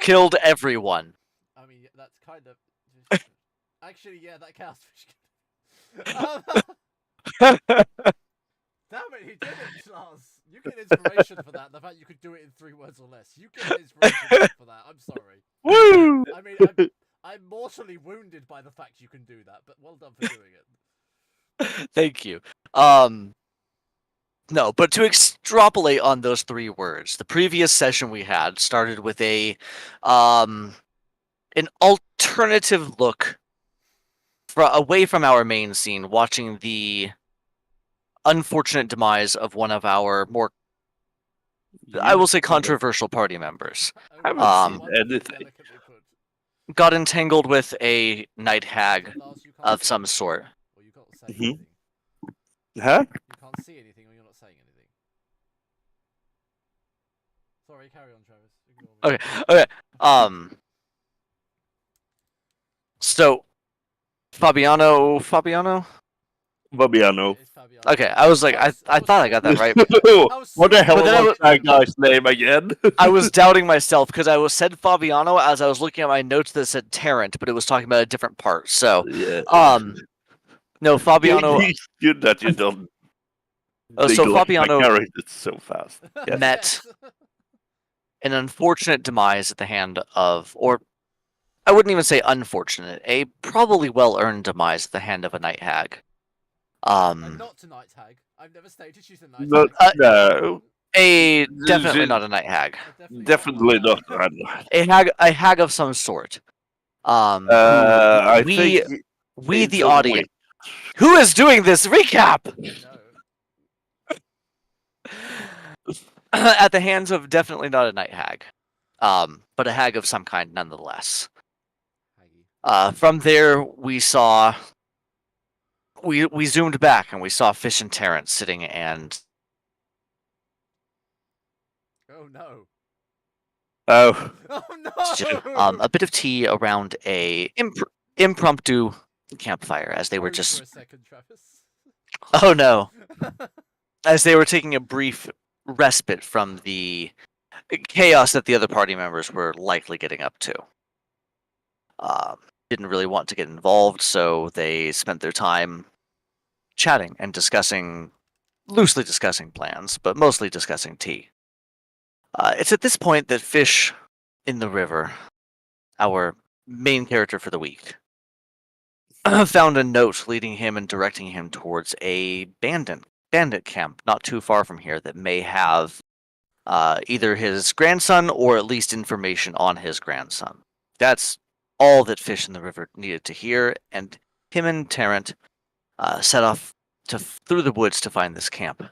killed everyone. I mean, that's kind of. Actually, yeah, that counts. Damn it, he did it, Lars. You get inspiration for that. The fact you could do it in 3 words or less. You get an inspiration point for that. I'm sorry. Woo! I mean, I'm mortally wounded by the fact you can do that, but well done for doing it. Thank you. No, but to extrapolate on those 3 words, the previous session we had started with an alternative look away from our main scene, watching the unfortunate demise of one of our more, I will say, controversial party members. I haven't seen anything. Delicately put. Got entangled with a night hag Lars, you can't of see some anything, sort. Or you can't say Mhm. anything. Huh? You can't see anything, or you're not saying anything. Sorry, carry on, Travis. Ignore me. Okay. So Fabiano. Fabiano. It's Fabiano. Okay, I was like, I thought I got that right. What the hell But then was that guy's name again? I was doubting myself because I said Fabiano as I was looking at my notes that said Tarrant, but it was talking about a different part. So, Yeah. no, Fabiano. It's good that you don't. So neglect Fabiano my character so fast. Yes. met an unfortunate demise at the hand of, or I wouldn't even say unfortunate, a probably well-earned demise at the hand of a night hag. And not tonight, Hag. I've never stated she's a night No, hag. no, Definitely not a night hag. definitely not. A hag of some sort. I we think the it's a audience. Who is doing this recap? At the hands of definitely not a night hag, but a hag of some kind nonetheless. From there, we saw. We zoomed back and we saw Fish and Terrence sitting and. Oh no. Oh. Oh no. A bit of tea around a impromptu campfire as they were just. For a second, Travis. Oh no. As they were taking a brief respite from the chaos that the other party members were likely getting up to. Didn't really want to get involved, so they spent their time chatting and loosely discussing plans, but mostly discussing tea. It's at this point that Fish in the River, our main character for the week, found a note leading him and directing him towards a bandit camp not too far from here that may have either his grandson or at least information on his grandson. That's all that Fish in the River needed to hear, and him and Tarrant set off through the woods to find this camp.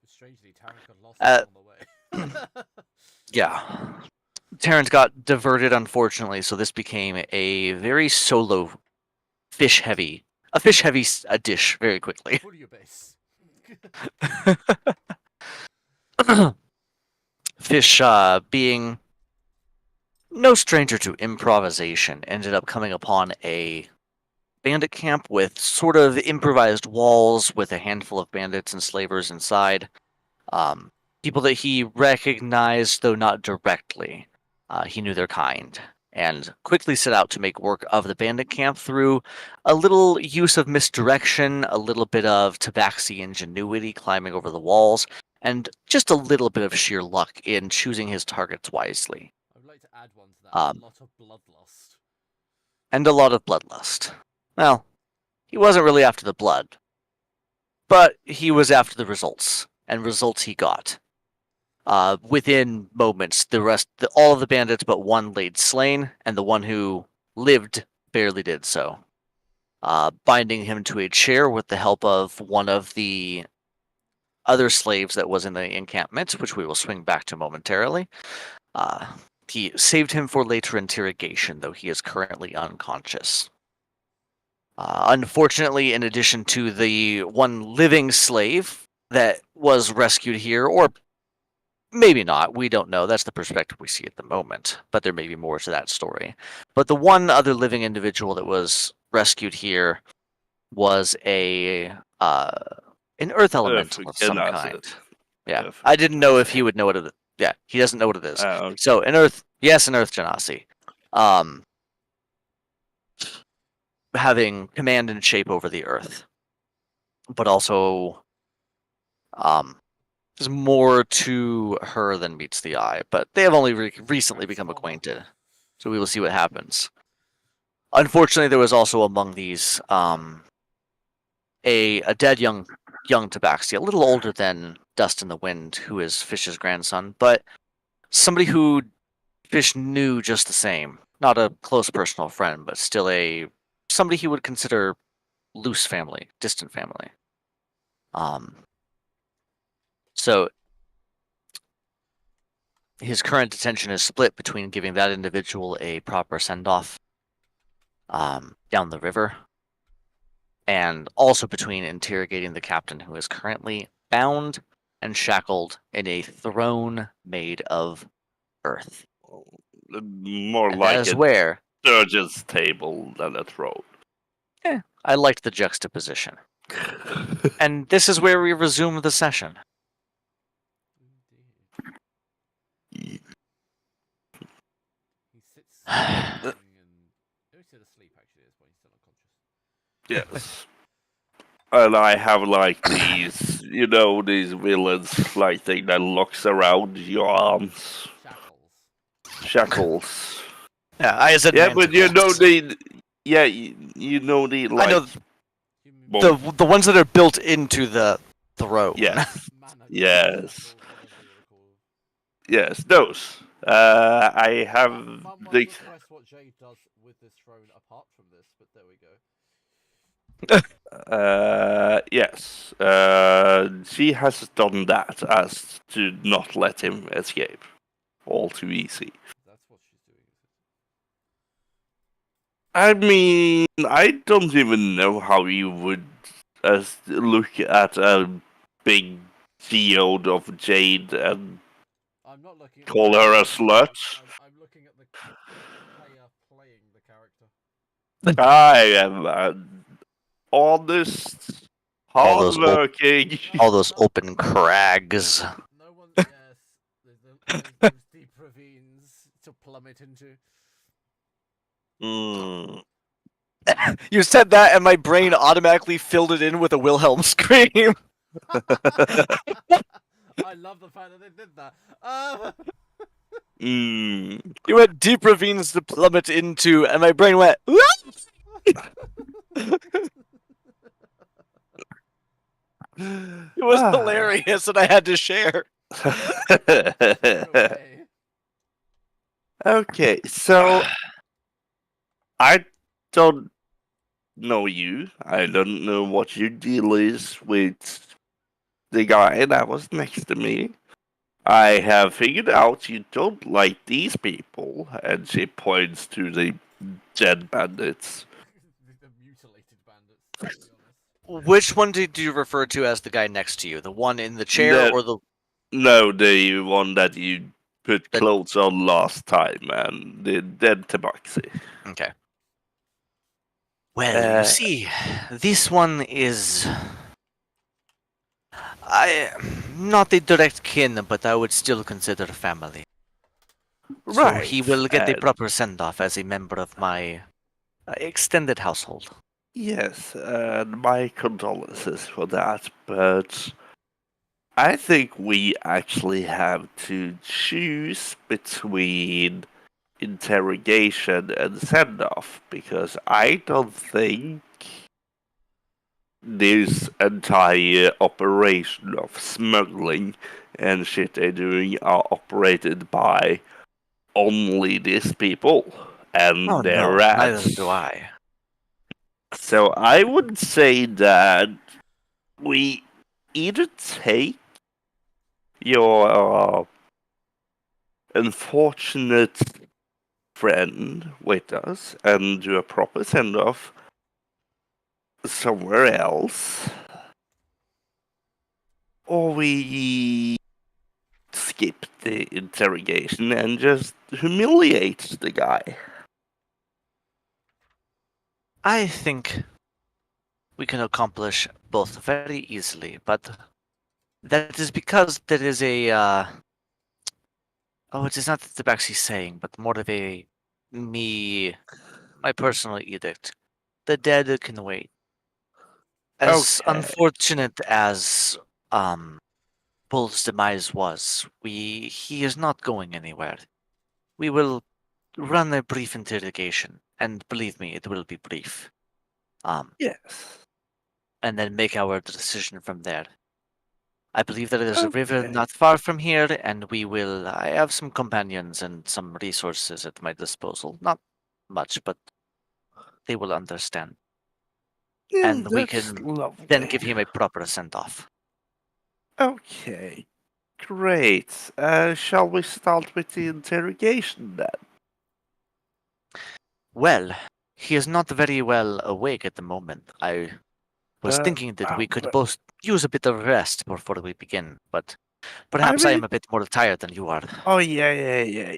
Strangely, Tarrant got lost on the way. Yeah. Tarrant got diverted, unfortunately, so this became a very solo fish-heavy dish very quickly. Base. Fish, being no stranger to improvisation, ended up coming upon a bandit camp with sort of improvised walls with a handful of bandits and slavers inside. People that he recognized, though not directly. He knew their kind, and quickly set out to make work of the bandit camp through a little use of misdirection, a little bit of tabaxi ingenuity climbing over the walls, and just a little bit of sheer luck in choosing his targets wisely. I would like to add one to that. A lot of bloodlust. And a lot of bloodlust. Well, he wasn't really after the blood, but he was after the results, and results he got. Within moments, all of the bandits but one laid slain, and the one who lived barely did so. Binding him to a chair with the help of one of the other slaves that was in the encampment, which we will swing back to momentarily. He saved him for later interrogation, though he is currently unconscious. Unfortunately, in addition to the one living slave that was rescued here, or maybe not, we don't know, that's the perspective we see at the moment, but there may be more to that story. But the one other living individual that was rescued here was an earth elemental of some kind. Yeah, I didn't know if he would know Yeah, he doesn't know what it is. Okay. So an Earth Genasi, um, having command and shape over the Earth, but also there's more to her than meets the eye. But they have only recently become acquainted, so we will see what happens. Unfortunately, there was also among these a dead young tabaxi, a little older than Dust in the Wind, who is Fish's grandson, but somebody who Fish knew just the same. Not a close personal friend, but still somebody he would consider loose family, distant family. So his current detention is split between giving that individual a proper send-off down the river, and also between interrogating the captain, who is currently bound and shackled in a throne made of earth. More And that like is a where surgeon's table than a throne. I liked the juxtaposition. And this is where we resume the session. He sits and he's still asleep actually at this point. He's still unconscious. Yes. And I have like these, these villains like thing that locks around your arms. Shackles. Yeah, I said Yeah, but manticles. the I know the ones that are built into the throne. Yes. Manacles, Yes. shackles, whatever you wanna call them. Yes, those. I have One might the. request what Jade does with this throne apart from this, but there we go. Yes. She has done that as to not let him escape. All too easy. That's what she's doing. I mean, I don't even know how you would look at a big geode of Jade and I'm not looking at call her a slut. I'm looking at the player playing the character. I am an honest, All those hardworking. all those open crags. No one. Yes, there's those deep ravines to plummet into. Mm. You said that, and my brain automatically filled it in with a Wilhelm scream. I love the fact that they did that. Mm. You went deep ravines to plummet into, and my brain went. It was hilarious, and I had to share. Okay, so I don't know you. I don't know what your deal is with the guy that was next to me. I have figured out you don't like these people, and she points to the dead bandits. The mutilated bandits, to be honest. Which one did you refer to as the guy next to you? The one in the chair, That- or the? No, the one that you put The- clothes on last time, and the dead tabaxi. Okay. Well, you Uh, see, this one is. Not a direct kin, but I would still consider family. Right. So he will get a and- proper send off as a member of my extended household. Yes, and my condolences for that, but I think we actually have to choose between interrogation and send off, because I don't think this entire operation of smuggling and shit they're doing are operated by only these people and Oh their no, rats. neither do I. So I would say that we either take your unfortunate friend with us and do a proper send off somewhere else, or we skip the interrogation and just humiliate the guy. I think we can accomplish both very easily, but that is because there is a Oh, it is not the Tabaxi saying, but more of my personal edict. The dead can wait. As Okay. unfortunate as Bull's demise was, he is not going anywhere. We will run a brief interrogation, and believe me, it will be brief. Yes. And then make our decision from there. I believe there is a river Okay. not far from here, and I have some companions and some resources at my disposal. Not much, but they will understand. Yeah, And we that's can then lovely. give him a proper send off. Okay. Great. Shall we start with the interrogation then? Well, he is not very well awake at the moment. I was Uh, thinking that we could but both use a bit of rest before we begin, but I perhaps I mean, am a bit more tired than you are. oh yeah.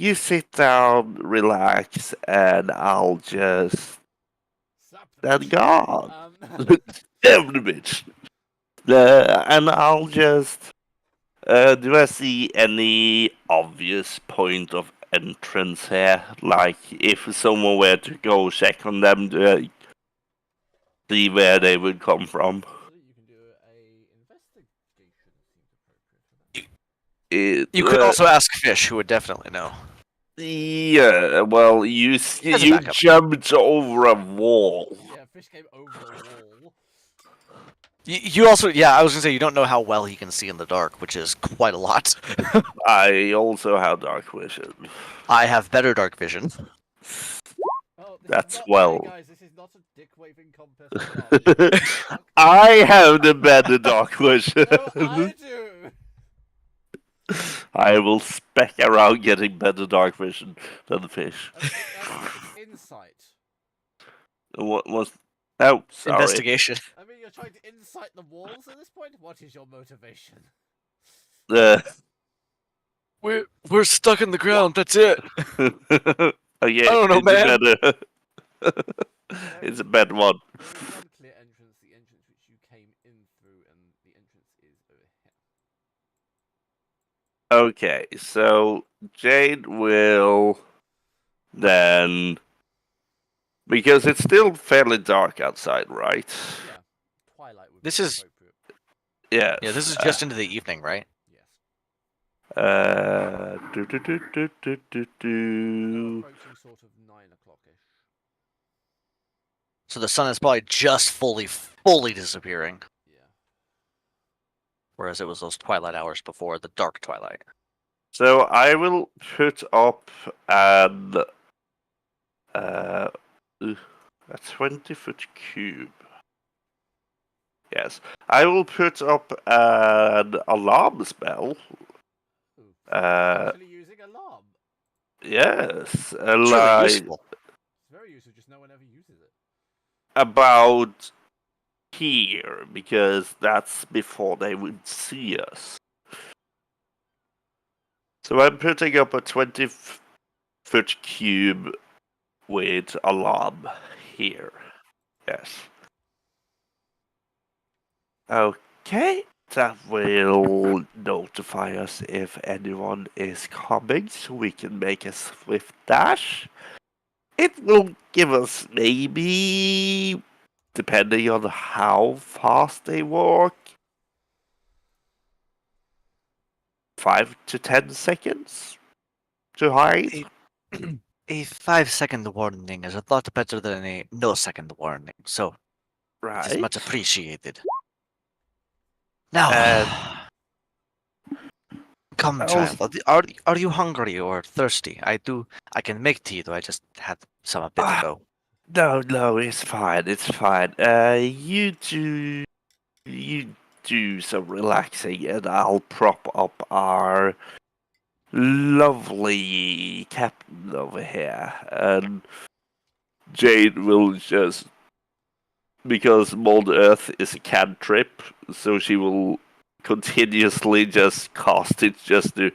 You sit down, relax, and I'll just Slap the thank bitch. God. Um, Damn the bitch. And I'll just. Do I see any obvious point of entrance here? Like, if someone were to go check on them, do I see where they would come from? actually, you can do a investigation. Seems appropriate for that. It, You could also ask Fish, who would definitely know. yeah, well, As a you backup. jumped over a wall. Yeah, fish came over a wall. You also, yeah, I was gonna say you don't know how well he can see in the dark, which is quite a lot. I also have dark vision. I have better dark vision. Oh, this is That's not. Hey well. guys, this is not a dick waving contest. Stop. What the fuck? I have the better dark vision. No, I do. I will spec around getting better dark vision than the fish. It's insight. What was? Oh, sorry. Investigation. I mean, you're trying to incite the walls at this point. What is your motivation? Uh, We're stuck in the ground. That's it. oh yeah, I don't know, it's a man. better. There It's is a bad one. There is one clear entrance, the entrance which you came in through, and the entrance is over here. Okay, so Jade will then, because it's still fairly dark outside, right? Yeah, twilight would This be is appropriate. Yes. Yeah, this is just into the evening, right? Yes. Do, do, do, do, do, do, do. Approaching sort of 9 o'clock-ish. So the sun is probably just fully disappearing, Yeah. whereas it was those twilight hours before, the dark twilight. So I will put up an a 20-foot cube. Yes, I will put up an alarm spell. Ooh, Uh, actually using alarm. yes, It's really like useful. It's very useful, just no one ever uses it. about here because that's before they would see us. So I'm putting up a 20-foot cube with alarm here. Yes. Okay. That will notify us if anyone is coming, so we can make a swift dash. It will give us maybe, depending on how fast they walk, 5 to 10 seconds to hide. A 5-second warning is a lot better than a no-second warning, so it is Right. much appreciated. And Now, come, also, child. Are you hungry or thirsty? I can make tea, though I just had some a bit ago. no, it's fine, it's fine. You do some relaxing, and I'll prop up our lovely captain over here, and Jade will just, because Mold Earth is a cantrip, so she will continuously just cast it just to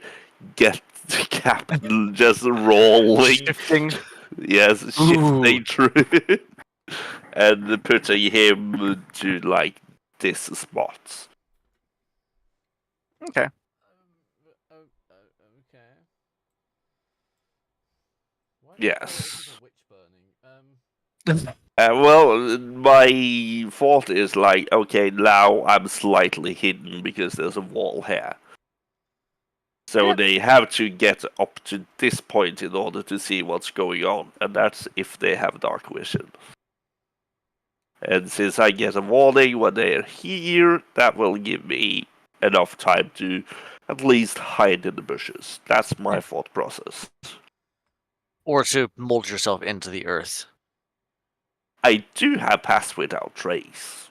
get the captain just rolling. Shifting. Yes, Ooh. shifting through and putting him to like this spot. Okay. Why? Oh, Yes. this is a witch burning. Well, my thought is like, okay, now I'm slightly hidden because there's a wall here. So Yeah. they have to get up to this point in order to see what's going on, and that's if they have dark vision. And since I get a warning when they're here, that will give me enough time to at least hide in the bushes. That's my Yeah. thought process. Or to mold yourself into the earth. I do have pass without trace.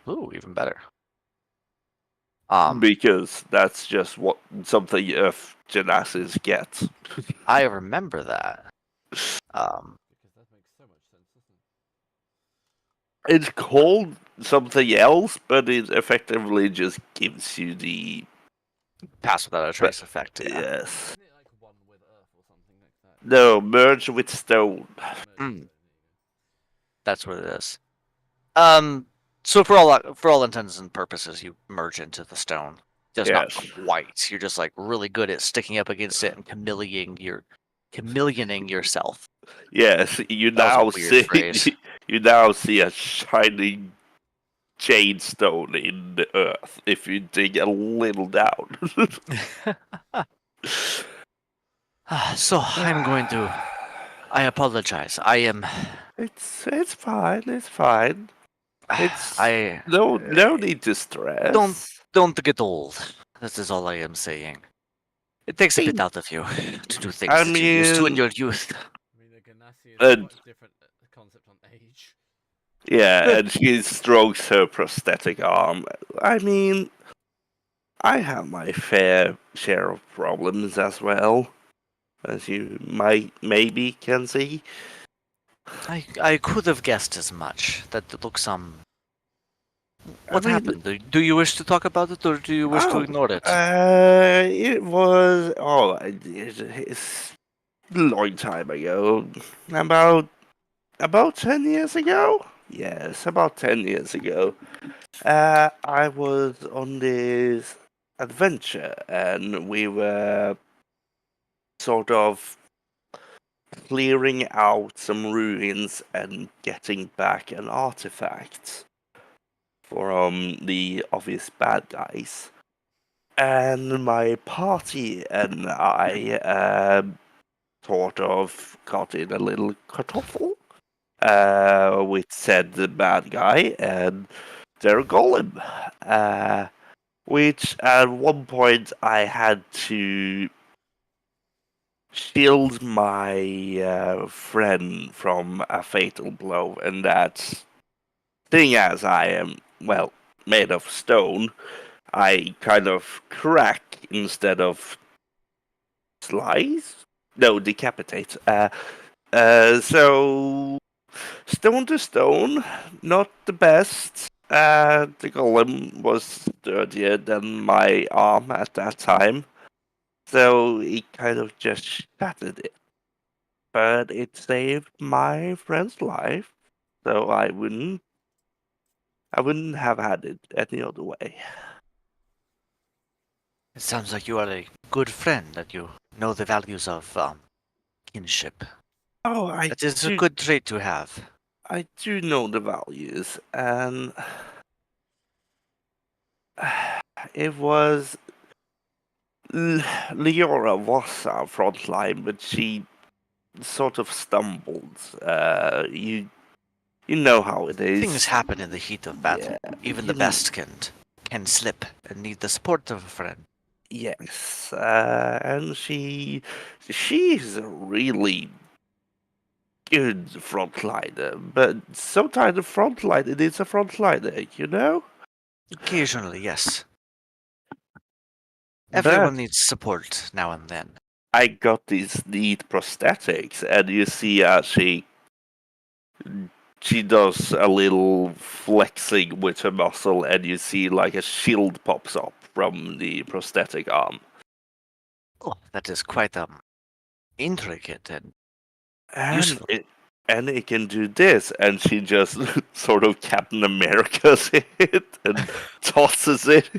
Ooh, even better. Because that's just what something Earth Genesis gets. I remember that. Because that makes so much sense, doesn't it? It's called something else, but it effectively just gives you the Pass without a trace effect, yeah. yes. Isn't it like one with Earth or something like that? No, merge with stone. Merge Mm. with it, That's what it is. So for all intents and purposes, you merge into the stone. Just not Yes. quite. You're just like really good at sticking up against it and chameleoning yourself. Yes, you That was a now weird phrase. see you now see a shining jade stone in the earth if you dig a little down. So I'm going to. I apologize. I am. It's fine. It's fine. It's I no need to stress. don't get old. This is all I am saying. It takes a bit Hey, out of you to do things I that you used to in mean, your youth. I mean, the Ganassi is uh, quite a different concept on age. yeah, and she strokes her prosthetic arm. I mean, I have my fair share of problems as well, as you might maybe can see. I could have guessed as much. That looks I What mean, happened? Do you wish to talk about it, or do you wish to oh, ignore it? it was it's a long time ago, about 10 years ago. Yes, about 10 years ago. I was on this adventure, and we were sort of clearing out some ruins and getting back an artifact from the obvious bad guys. And my party and I sort of got in a little kerfuffle with said the bad guy and their golem. Which at one point I had to shield my friend from a fatal blow, and that, seeing as I am, well, made of stone, I kind of crack instead of slice? No, decapitate. So, stone to stone, not the best. The golem was sturdier than my arm at that time, so he kind of just shattered it. But it saved my friend's life, so I wouldn't have had it any other way. It sounds like you are a good friend, that you know the values of kinship. Oh, That is a good trait to have. I do know the values, and it was Leora was our front line, but she sort of stumbled. You know how it is. Things happen in the heat of battle. Yeah, Even the you best can slip and need the support of a friend. yes, and she's a really good frontliner, but sometimes the frontliner needs a frontliner, you know. Occasionally, yes. But Everyone needs support now and then. I got these neat prosthetics, and you see she does a little flexing with her muscle, and you see like a shield pops up from the prosthetic arm. Oh, that is quite intricate and And useful. it can do this, and she just sort of Captain America's it and tosses it.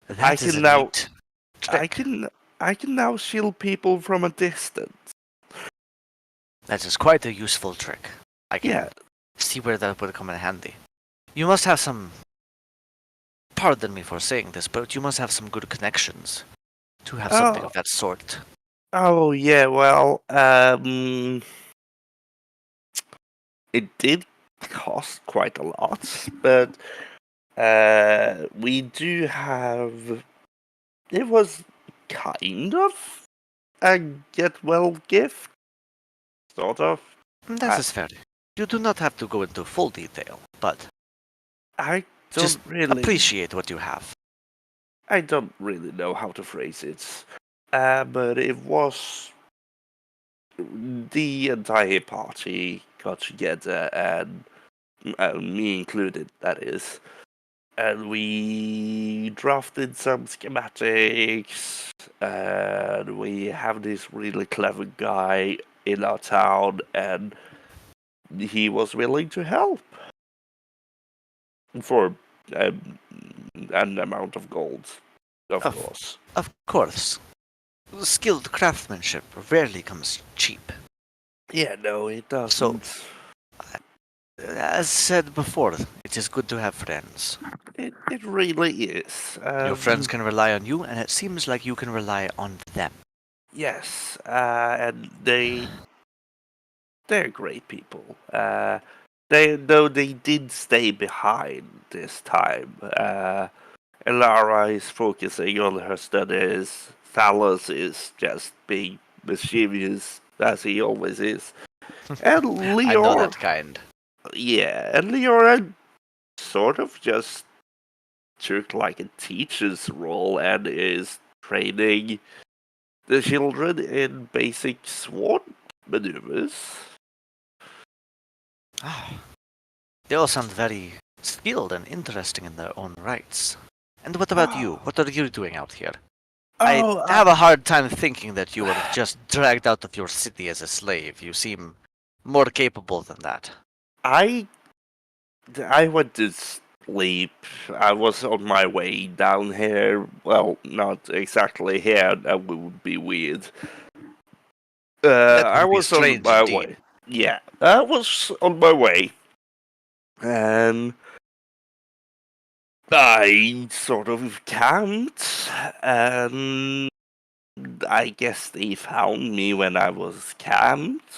That is can a now neat I trick. can I can now shield people from a distance. That is quite a useful trick. I can Yeah. see where that would come in handy. You must have some. Pardon me for saying this, but you must have some good connections to have something Oh, of that sort. oh yeah. Well, it did cost quite a lot, but we do have. It was kind of a get well gift, sort of. That I, is fair. You do not have to go into full detail, but I just don't really. appreciate what you have. I don't really know how to phrase it, but it was the entire party got together, and me included, that is, and we drafted some schematics, and we have this really clever guy in our town, and he was willing to help for um, an amount of gold, of Of, course. of course, skilled craftsmanship rarely comes cheap. Yeah, no, it So, doesn't. as said before, it is good to have friends. It really is. Your friends can rely on you, and it seems like you can rely on them. Yes, and they're great people. They did stay behind this time. Elara is focusing on her studies. Thalos is just being mischievous as he always is. And I know Leora, that kind. yeah, and Leora sort of just took like a teacher's role and is training the children in basic sword maneuvers. Ah, they all sound very skilled and interesting in their own rights. And what about you? What are you doing out here? I Oh, have a hard time thinking that you were just dragged out of your city as a slave. You seem more capable than that. I I went to sleep. I was on my way down here. Well, not exactly here. That would be weird. That I would be was on strange my indeed. way. Yeah, I was on my way, and I sort of camped, and I guess they found me when I was camped.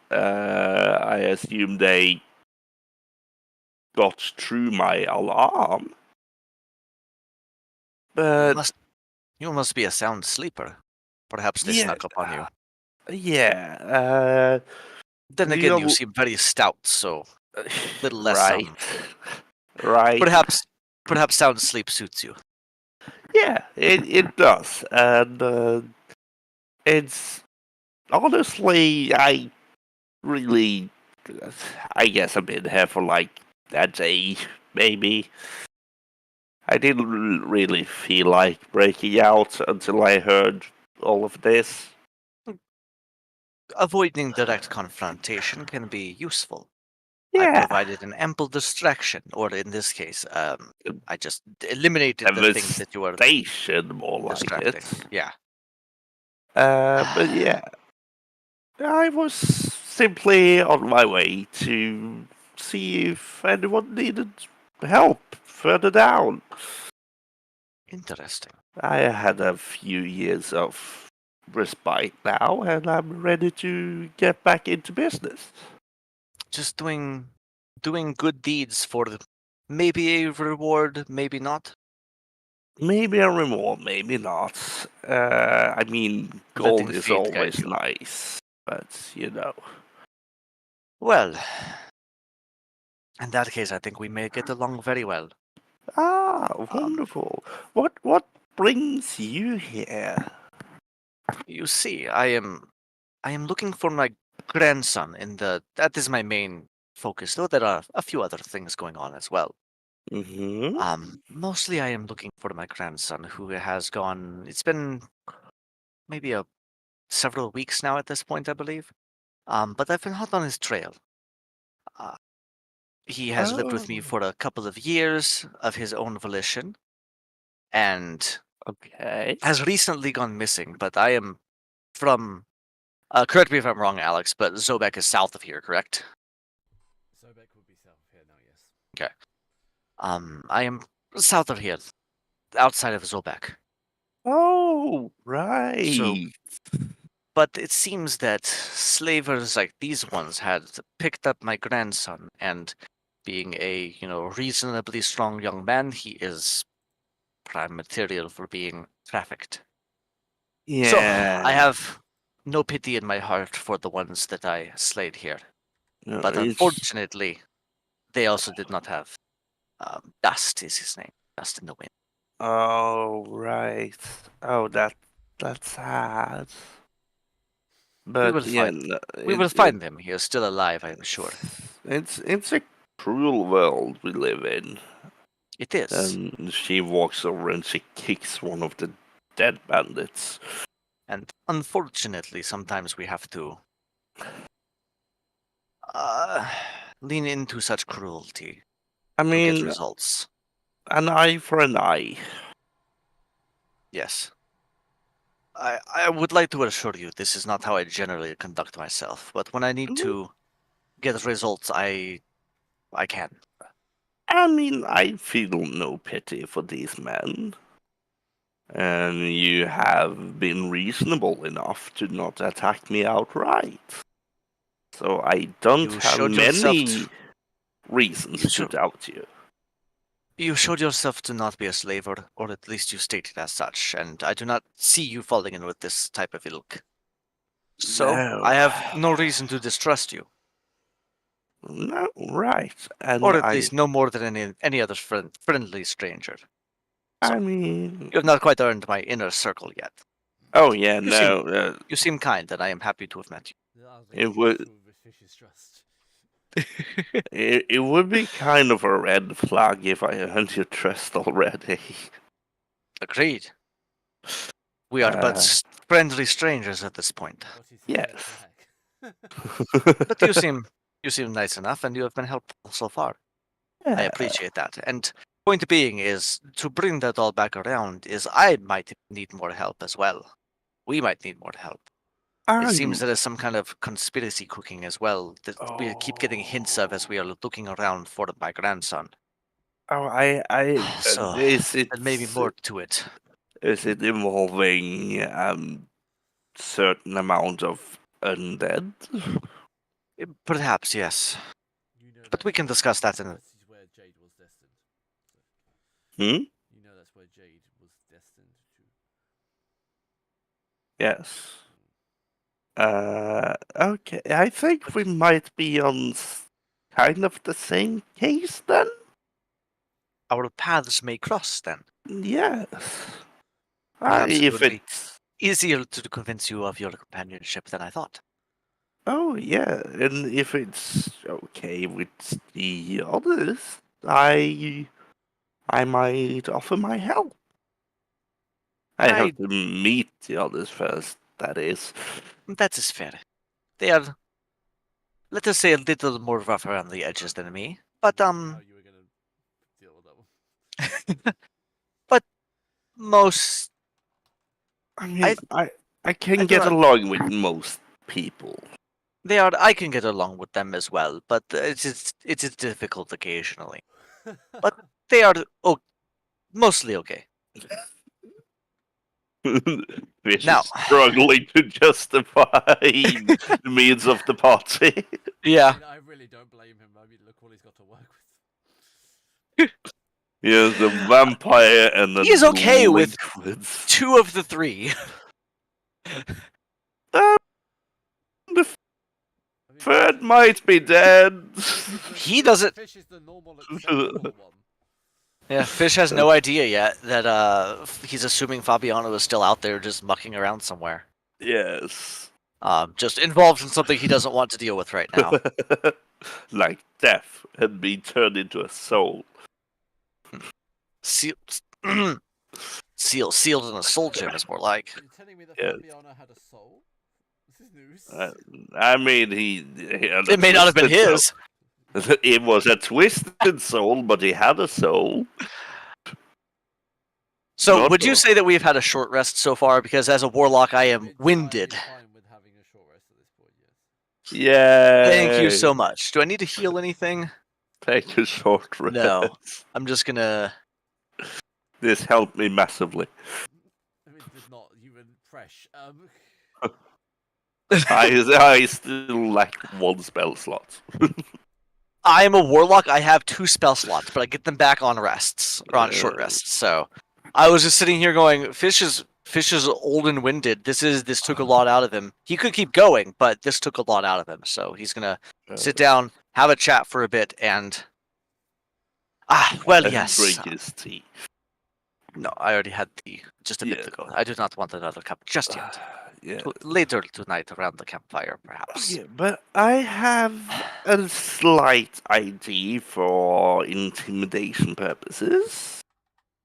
I assume they got through my alarm, You but must you must be a sound sleeper. Perhaps they yeah, snuck up on you. yeah. Then The again, you al- seem very stout, so little less right, right. perhaps sound sleep suits you. Yeah, it does, and it's honestly, really, I guess I've been here for like a day, maybe. I didn't really feel like breaking out until I heard all of this. Avoiding direct confrontation can be useful. I Yeah, provided an ample distraction, or in this case, I just eliminated the thing that you were devastation, more like it. distracting. Yeah. But yeah, I was simply on my way to see if anyone needed help further down. Interesting. I had a few years of respite now, and I'm ready to get back into business. Just doing good deeds for maybe a reward, maybe not. Maybe a reward, maybe not. I mean, Letting gold is fate guide always you. nice, but you know. Well, in that case, I think we may get along very well. Ah, Um, wonderful. What brings you here? you see, I am looking for my grandson in the that is my main focus, though there are a few other things going on as well. Mm-hmm. Mostly I am looking for my grandson who has gone it's been maybe a several weeks now at this point, I believe. But I've been hot on his trail. Uh, he has lived with me Oh, for a couple of years of his own volition and okay. has recently gone missing, but I am from Correct me if I'm wrong, Alex, but Zobek is south of here, correct? Sobek would be south of here now, yes. I am south of here, outside of Zobek. Oh, So, right. but it seems that slavers like these ones had picked up my grandson, and being a, reasonably strong young man, he is prime material for being trafficked. So, I Yeah. have no pity in my heart for the ones that I slayed here. No, But it's unfortunately, they also did not have Dust is his name. Dust in the wind. oh right. Oh, that's sad. We But will yeah, find. no, We will find him. He is still alive, I am sure. it's a cruel world we live in. It is. And she walks over and she kicks one of the dead bandits. And unfortunately, sometimes we have to lean into such cruelty I to get mean, results. an eye for an eye. Yes. I would like to assure you this is not how I generally conduct myself, but when I need to get results, I can. I mean, I feel no pity for these men. And you have been reasonable enough to not attack me outright. So I don't You have showed yourself. many reasons You to showed. doubt you. You showed yourself to not be a slave, or at least you stated as such, and I do not see you falling in with this type of ilk. So, I No. have no reason to distrust you, No, right. And or at least no more than any other friendly stranger. I So, mean, you have not quite earned my inner circle yet. oh yeah, You seem no, you seem kind, and I am happy to have met I was like, it would with fish's trust. you. it would be kind of a red flag if I earned your trust already. Agreed. We are but Uh, friendly strangers at this point. What is his red yes. flag? But you seem nice enough, and you have been helpful so far. I Yeah, appreciate that. And point being is to bring that all back around is I might need more help as well. We might need more help. It seems I'm. there is some kind of conspiracy cooking as well that we keep getting hints of as we are looking around for my grandson. Oh, I. So Is it there may be more to it. involving certain amount of undead? Perhaps, yes. You know But we can discuss that in a... This is where Jade was destined. Hmm. You know that's where Jade was destined to. Yes. Okay. I think we might be on kind of the same case then. Our paths may cross then. Yes. Perhaps it If would be it's. easier to convince you of your companionship than I thought. Oh yeah, and if it's okay with the others, I might offer my help. I I... have to meet the others first. That is. That is fair. They are, let us say, a little more rough around the edges than me. But, How you were gonna deal with that one? but most... I I, mean, I can I do get not... along with most people. I can get along with them as well, but it's difficult occasionally. But they are mostly okay. Fish Now, is struggling to justify the means of the party. yeah, I mean, I really don't blame him. I mean, look what he's got to work with. He has a vampire and a he is okay with liquid. 2 of the 3. Um, the I mean, third might be dead. He doesn't... Fish is the normal, acceptable one. Yeah, Fish has no idea yet that he's assuming Fabiano is still out there just mucking around somewhere. Yes. Just involved in something he doesn't want to deal with right now. Like death and being turned into a soul. Seal, sealed in a soul gem is more like. You're telling me that Yes. Fabiano had a soul? This is news. I mean, he had a It may not have been twisted his. soul. It was a twisted soul, but he had a soul. So, Not would you all. say that we've had a short rest so far? Because as a warlock, I I am mean, winded. I'm fine with having a short rest. Thank you Yay! so much. Do I need to heal anything? Take a short rest. No. I'm just gonna. This helped me massively. It did not even fresh. I still lack one spell slot. I am a warlock. I have 2 spell slots, but I get them back on rests or on short Yeah. rests. So I was just sitting here going, Fish is old and winded. This took a lot out of him. He could keep going, but this took a lot out of him. So he's gonna sit down, have a chat for a bit, and well, And yes. drink his tea. No, I already had tea just a bit Yeah. ago. I do not want another cup just yet. Yeah. Later tonight around the campfire, perhaps. Yeah, but I have a slight idea for intimidation purposes.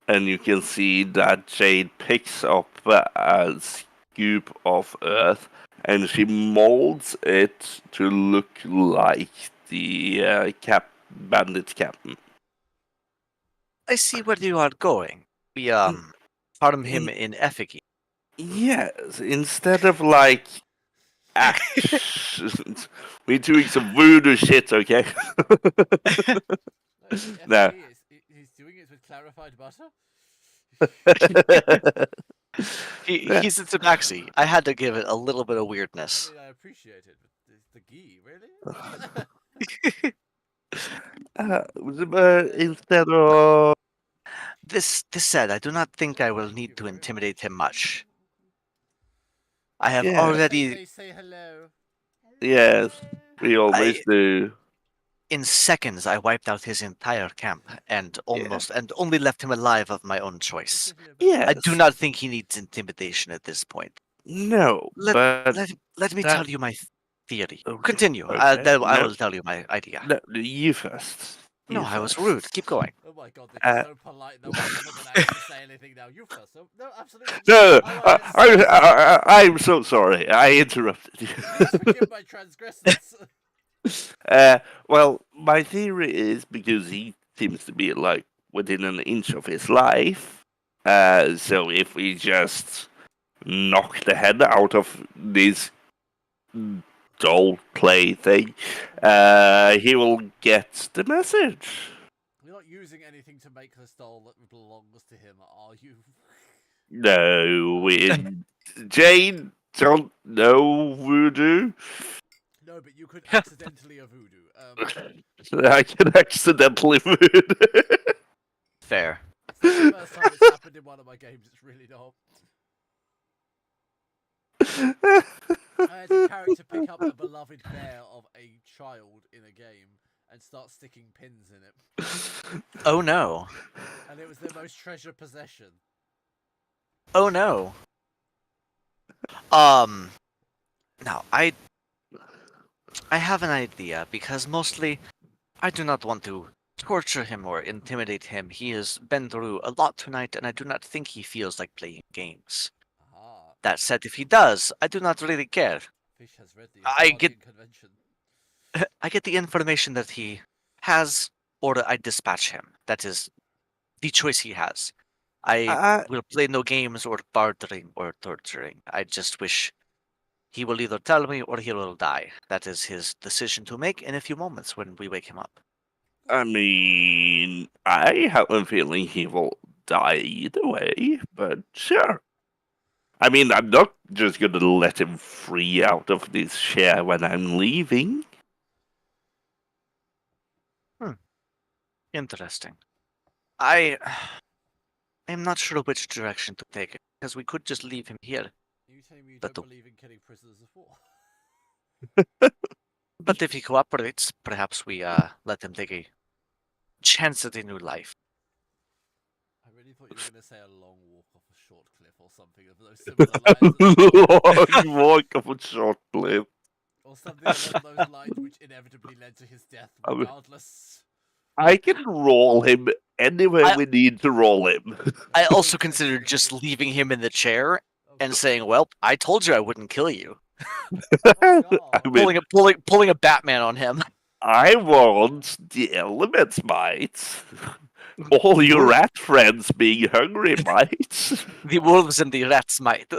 And you can see that Jade picks up a scoop of earth and she molds it to look like the bandit captain. I see where you are going. We farm him in effigy. Yes, instead of like actions, we're doing some voodoo shit, okay? No. He's doing it with clarified butter. He's in tabaxi. I had to give it a little bit of weirdness. I appreciate it, but the ghee, really? Instead of This said, I do not think I will need to intimidate him much. I have already. They say hello. yes, we always do. In seconds, I wiped out his entire camp and only left him alive of my own choice. Yes. I do not think he needs intimidation at this point. No, Let me tell you my theory. Okay, Continue. okay. I will tell you my idea. No, you first. No, I was rude. Keep going. Oh my god, they're so polite. No one's ever gonna actually say anything now. You first. No, absolutely. No, Alright, I'm so sorry. I interrupted you. please forgive my transgressions. Well, my theory is because he seems to be like within an inch of his life. So if we just knock the head out of this doll play thing, he will get the message. You're not using anything to make the doll that belongs to him, are you? No, Jane don't know voodoo. No, but you could accidentally a voodoo. I can accidentally voodoo. Fair. It's not the first time it's happened in one of my games. It's really not. I had a character pick up a beloved bear of a child in a game and start sticking pins in it. Oh no. And it was their most treasured possession. Oh no. Now I have an idea because mostly I do not want to torture him or intimidate him. He has been through a lot tonight and I do not think he feels like playing games. Aha. That said, if he does, I do not really care. Fish has read the I get- Guardian Convention. I get the information that he has, or I dispatch him. That is the choice he has. I will play no games or bartering or torturing. I just wish he will either tell me or he will die. That is his decision to make in a few moments when we wake him up. I mean, I have a feeling he will die either way, but sure. I mean, I'm not just gonna let him free out of this chair when I'm leaving. Interesting. I am not sure which direction to take it, because we could just leave him here. Are you telling me you But don't believe in killing prisoners of war? But if he cooperates, perhaps we let him take a chance at a new life. I really thought you were going to say a long walk off a short cliff or something of those similar lines. Long walk of a short cliff. Or something along those lines which inevitably led to his death I mean- regardless. I can roll him anywhere we need to roll him. I also considered just leaving him in the chair Oh, and God. saying, "Well, I told you I wouldn't kill you." Oh, God. I mean, Pulling a Batman on him. I want the elements might. All your rat friends being hungry might. The wolves and the rats might.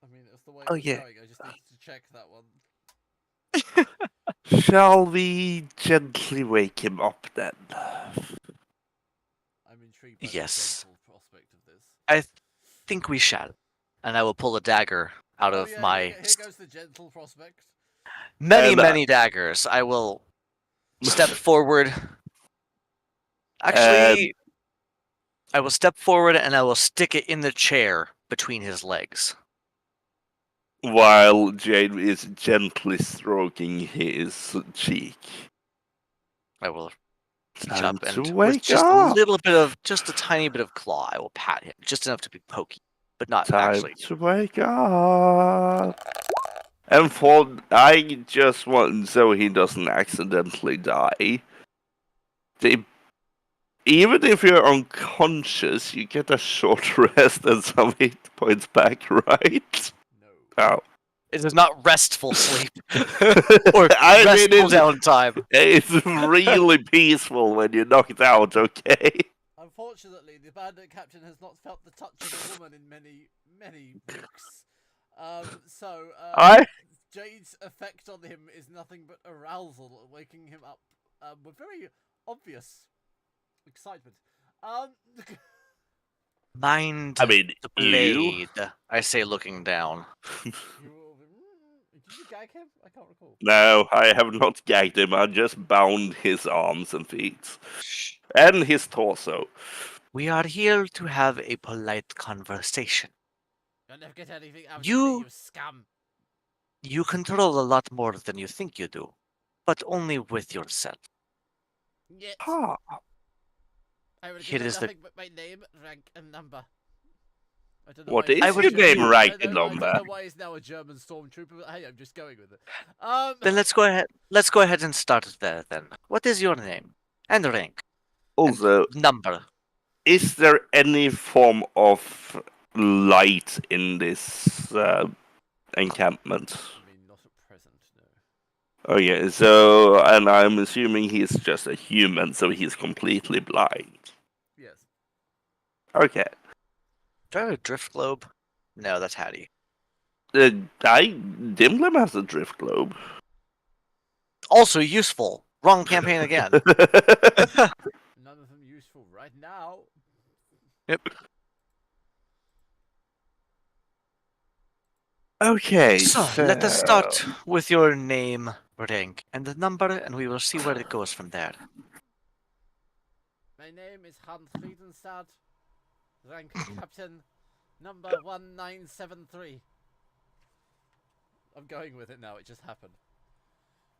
I mean, it's the way Oh, it was yeah. going. I just needed to check that one. Shall we gently wake him up then? I'm intrigued by Yes. the gentle prospect of this. I think we shall. And I will pull a dagger out Oh of yeah, my here goes the gentle prospect. many, And, many daggers. I will step forward. And Actually, I will step forward and I will stick it in the chair between his legs. while Jade is gently stroking his cheek. I will reach Time up to and with wake just a up. little bit of, just a tiny bit of claw, I will pat him, just enough to be pokey, but not Time actually. to wake up. And for I just want so he doesn't accidentally die. They, even if you're unconscious, you get a short rest and some hit points back, right? No. Oh. It is not restful sleep or I mean, restful downtime. it's really peaceful when you're knocked out, okay? Unfortunately, the bandit captain has not felt the touch of a woman in many, many weeks. I Jade's effect on him is nothing but arousal, waking him up with very obvious excitement. Mind I mean, the you. blade, I say looking down. Did you gag him? I can't recall. No, I have not gagged him. I just bound his arms and feet. Shh. And his torso. We are here to have a polite conversation. You'll never get anything out of You- me, you scum. You control a lot more than you think you do, but only with yourself. Yet, Ah, I will Here give you is the- nothing but my name, rank, and number. I don't know what why is I he's would your German. name, feel- rank, I and don't know number? why he's now a German stormtrooper, but hey, I'm just going with it. Then let's go ahead. Let's go ahead and start there. Then, what is your name and rank Also, and number? is there any form of light in this encampment? I mean, not at present, no. Oh yeah, so, and I'm assuming he's just a human, so he's completely blind. Yes. Okay. Do I have a drift globe? No, that's Hattie. Dimlim has a drift globe. Also useful. Wrong campaign again. None of them useful right now. Okay, So, let us start with your name, rank, and the number, and we will see where it goes from there. My name is Hans Friedenstadt. Rank Captain. Number 1973. I'm going with it now, it just happened.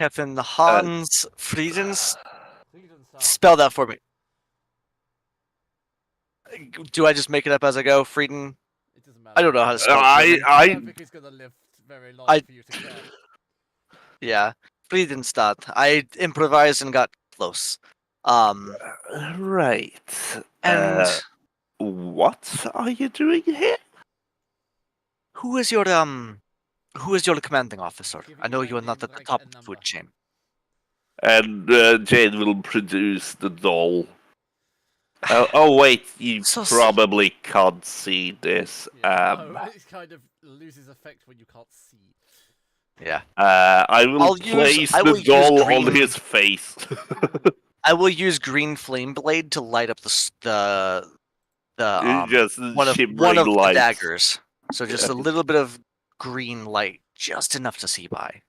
Captain Hans Friedens. Friedenstadt. Spell that for me. Do I just make it up as I go, Frieden? It doesn't matter. I don't know how to spell I- Frieden. I don't think he's gonna live very long I- for you to care. Yeah, Friedenstadt. I improvised and got close. Right. And What are you doing here? who is your commanding officer? Giving I know you you my are not name, at the rank, top and of the number. food chain. And Jade will produce the doll. Oh wait, you So s- probably can't see this. Yeah, no, it kind of loses effect when you can't see. Yeah. I will I'll place use- I the will use doll on green- his face. I will use green flame blade to light up the Just one of shimmering the lights. daggers. So just Yeah. a little bit of green light, just enough to see by.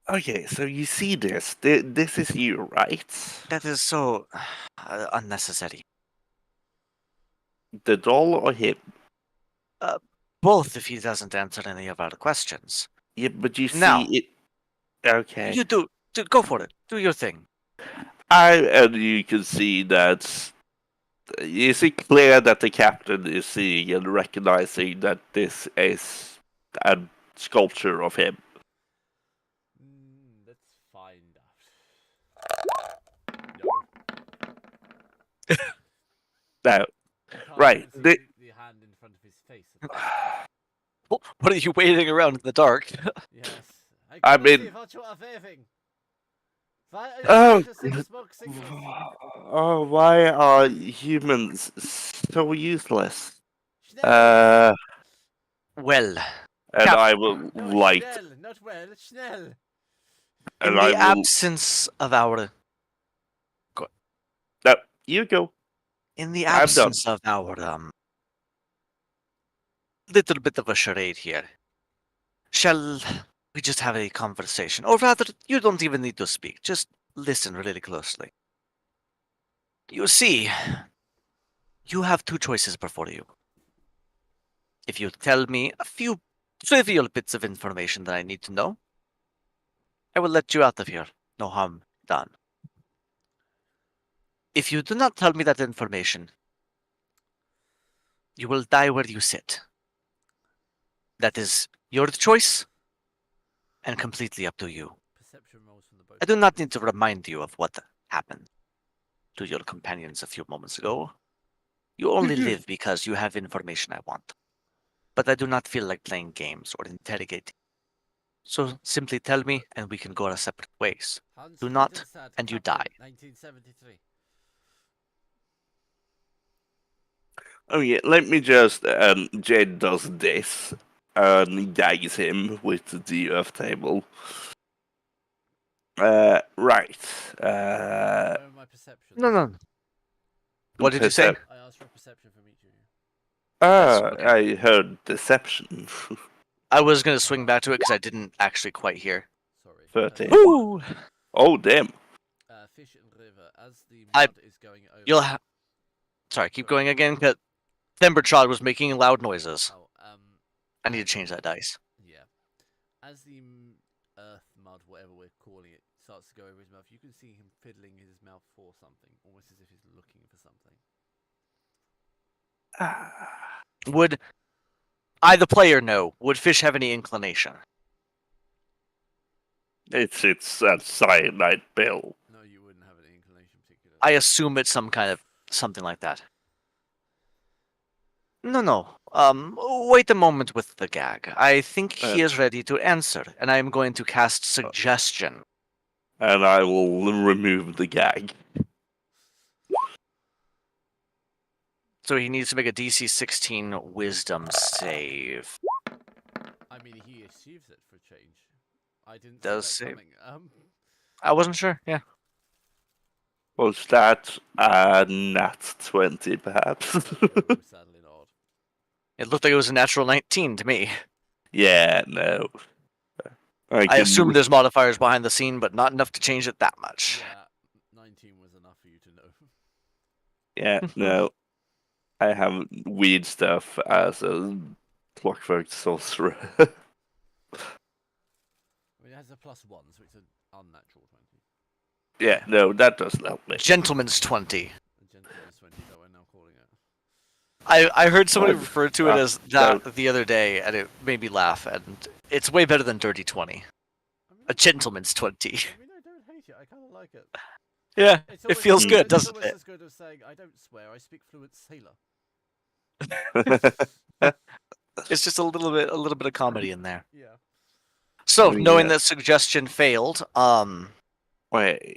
Okay, so you see this. This is you, right? That is so unnecessary. The doll or him? Both, if he doesn't answer any of our questions. Yeah, but you see Now. it. Okay. You do go for it. Do your thing. And you can see that. Is it clear that the captain is seeing and recognizing that this is a sculpture of him? Let's find out. No. No. You can't Right, even see the- the hand in front of his face. What are you waiting around in the dark? Yes. I cannot mean- see what you are waving. Why are you Oh, trying to sing smoke signals? Oh, why are humans so useless? Schnell! Well, And Cap- I will No, light. schnell, not well, schnell. in And I the will. absence of our No, you go. in the I'm done. absence of our little bit of a charade here, shall we just have a conversation? Or rather, you don't even need to speak. Just listen really closely. You see, you have two choices before you. If you tell me a few trivial bits of information that I need to know, I will let you out of here. No harm done. If you do not tell me that information, you will die where you sit. That is your choice and completely up to you. Perception rolls from the both. I do not need to remind you of what happened to your companions a few moments ago. You only live because you have information I want. But I do not feel like playing games or interrogating. So simply tell me and we can go our separate ways. Hans Do not, Friedenstadt, and you Captain, die. 1973. Oh yeah, let me just. Jed does this and gags him with the earth table. Right. Where are my perceptions? No. What did you say? I asked for a perception from each of you. That's okay. I heard deception. I was going to swing back to it because I didn't actually quite hear. Sorry. 13. Ooh! Oh damn! Fish and river. As the I- mud is going over. You'll ha- Sorry, keep going again, because Themberchild was making loud noises. Oh, I need to change that dice. yeah. As the earth mud, whatever we're calling it, starts to go over his mouth, you can see him fiddling in his mouth for something, almost as if he's looking for something. Would I, the player, know? Would Fish have any inclination? It's a cyanide pill. No, you wouldn't have any inclination particularly. I assume it's some kind of something like that. No. Wait a moment with the gag. I think he is ready to answer, and I am going to cast suggestion. And I will remove the gag. So he needs to make a DC 16 Wisdom save. I mean, he achieves it for a change. I didn't Does see that save. coming. I wasn't sure. Yeah. Was that a nat 20, perhaps? No, sadly not. It looked like it was a natural 19 to me. Yeah, no. I assume there's modifiers behind the scene, but not enough to change it that much. Yeah, 19 was enough for you to know. Yeah, no. I have weird stuff as a clockwork sorcerer. I mean, it has a +1, so it's an unnatural 20. Yeah, no, that doesn't help me. Gentleman's 20. A gentleman's 20 that we're now calling it. I heard somebody I've- refer to it I've- as that the other day, and it made me laugh. And it's way better than Dirty 20. I mean, A gentleman's 20. I mean, I don't hate it. I kind of like it. Yeah, It's it almost feels as good, it's doesn't almost it? as good as saying, I don't swear, I speak fluent sailor. It's just a little bit of comedy in there. Yeah. So, I mean, knowing yeah. that suggestion failed, Wait.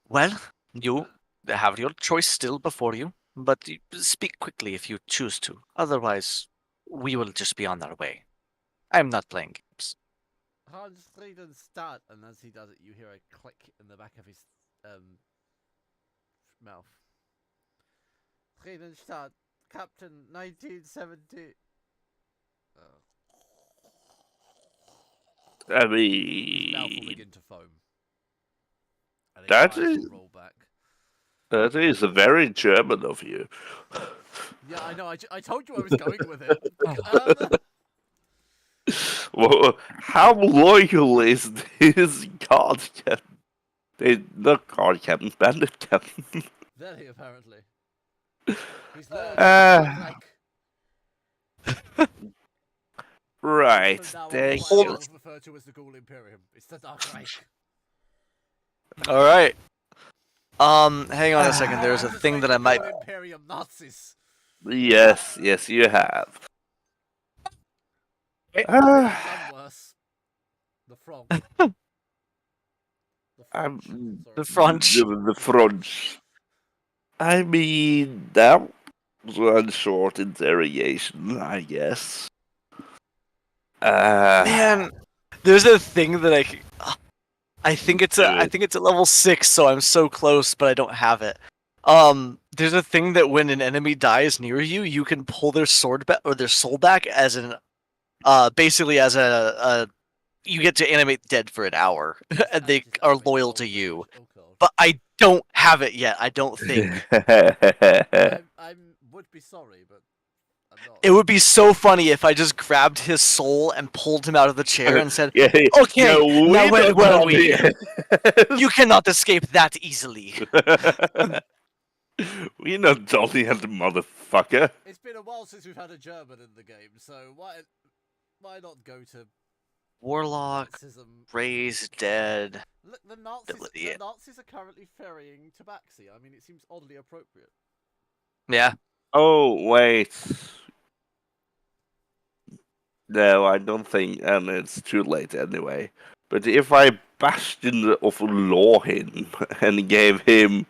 well, you have your choice still before you, but you speak quickly if you choose to. Otherwise, we will just be on our way. I am not playing games. Hans Friedenstadt, and as he does it, you hear a click in the back of his mouth. Friedenstadt, Captain 1970. I His mouth will mean, begin to foam. And his That eyes will is- roll back. that is very German of you. Yeah, I know. I told you I was going with it. Well, how loyal is this guard captain? Not guard captain, bandit captain. Very apparently. He's loyal to Uh, Reich. Right, From now on, thank what I you. will refer to as the Ghoul Imperium. It's the Dark Reich. All right. Hang on a second. There's a Just thing like that the I might. Ghoul Imperium Nazis. Yes, you have. They've done worse. The Frog. The I'm- French. The sorry. French. The French. I mean, that was one short interrogation, I guess. Man, there's a thing that I think it's Do I it. think it's at level 6, so I'm so close, but I don't have it. There's a thing that when an enemy dies near you, you can pull their sword back or their soul back as an basically as a you get to animate dead for an hour, and they Just are animate loyal soul to you. damage. Oh god. But I don't have it yet. I don't think. I would be sorry, but I'm not. It would be so funny if I just grabbed his soul and pulled him out of the chair and said, Yeah, "Okay, no, now we where don't were want we? it. You cannot escape that easily." We're not Johnny and the motherfucker. It's been a while since we've had a German in the game, so why not go to Warlock, Nazism? raise dead. Look, the Ability. Nazis are currently ferrying Tabaxi. I mean, it seems oddly appropriate. Yeah. Oh, wait. No, I don't think, and it's too late anyway. But if I Bastion of Law him and gave him,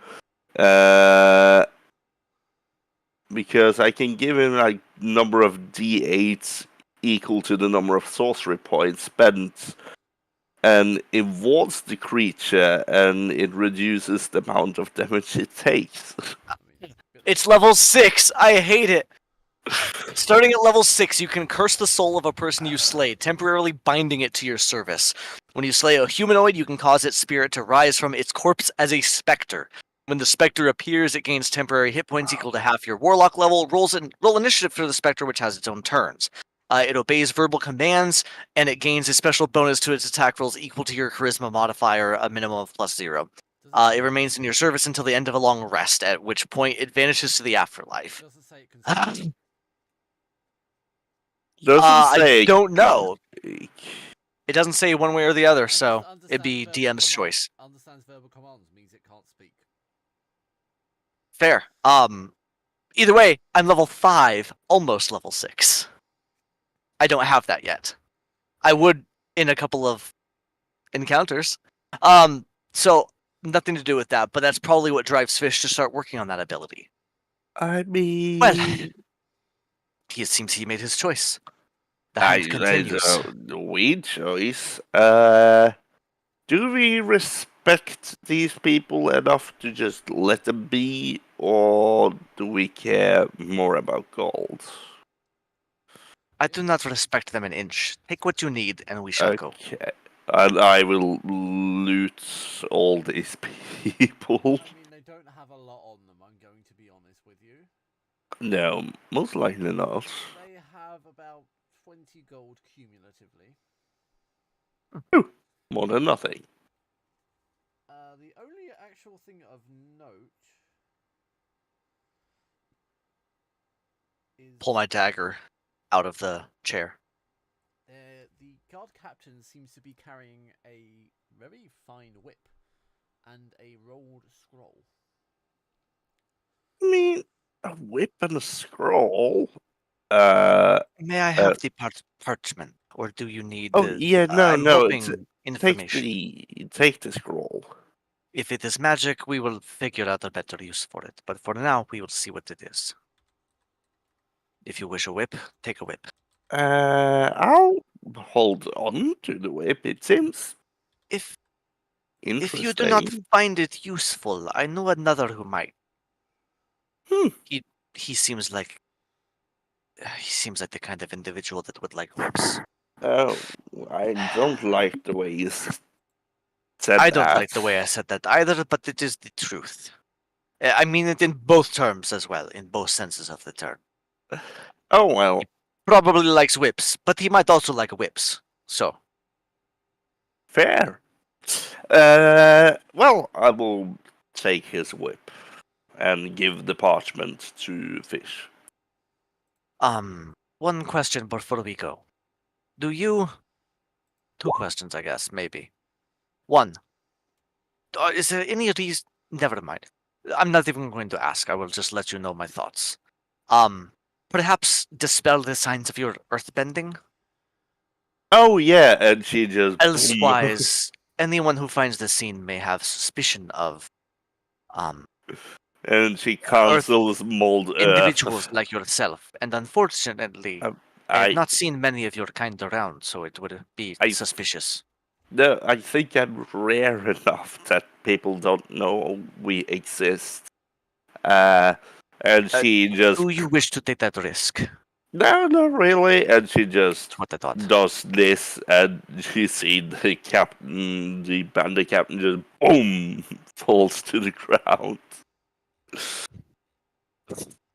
because I can give him like number of D8s equal to the number of sorcery points spent, and it wards the creature, and it reduces the amount of damage it takes. I mean, It's level 6. I hate it. Starting at level 6, you can curse the soul of a person you slay, temporarily binding it to your service. When you slay a humanoid, you can cause its spirit to rise from its corpse as a specter. When the specter appears, it gains temporary hit points equal to half your warlock level. Roll initiative for the specter, which has its own turns. It obeys verbal commands, and it gains a special bonus to its attack rolls equal to your charisma modifier, a minimum of +0. It remains in your service until the end of a long rest, at which point it vanishes to the afterlife. doesn't say it can. Doesn't say I don't know. speak. It doesn't say one way or the other, Unders- so it'd understands be verbal DM's command- choice. Understands verbal commands means it can't speak. Fair. Either way, I'm level 5, almost level 6. I don't have that yet. I would in a couple of encounters. So nothing to do with that, but that's probably what drives Fish to start working on that ability. I mean, Well, it seems he made his choice. The hunt continues. the weird choice. Do we respect these people enough to just let them be, or do we care more about gold? I do not respect them an inch. Take what you need, and we shall go. Okay, and I will loot all these people. I mean, they don't have a lot on them. I'm going to be honest with you. No, most likely not. They have about 20 gold cumulatively. More than nothing. The only actual thing of note is Pull my dagger out of the chair. the guard captain seems to be carrying a very fine whip and a rolled scroll. I mean, a whip and a scroll. May I have the parchment, or do you need Oh the? yeah, no, I'm no. hoping Take information. take the scroll. If it is magic, we will figure out a better use for it. But for now, we will see what it is. If you wish a whip, take a whip. I'll hold on to the whip. It seems If interesting. you do not find it useful, I know another who might. Hmm. He seems like the kind of individual that would like whips. Oh, I don't like the way you said I that. don't like the way I said that either, but it is the truth. I mean it in both terms as well, in both senses of the term. Oh well, Probably likes whips, but he might also like whips. So, fair. Well, I will take his whip and give the parchment to Fish. one question before we go. Do you... Two questions, I guess, maybe. One, is there any reason... Never mind. I'm not even going to ask. I will just let you know my thoughts. Perhaps dispel the signs of your earthbending? Oh yeah, and she just Elsewise, anyone who finds the scene may have suspicion of and she cancels mold individuals like yourself, and unfortunately, I have I not seen many of your kind around, so it would be I suspicious. no, I think I'm rare enough that people don't know we exist. And Uh, she just Do you wish to take that risk? no, not really. And she just That's what I thought. does this, and she see the captain, the bandit captain, just boom falls to the ground.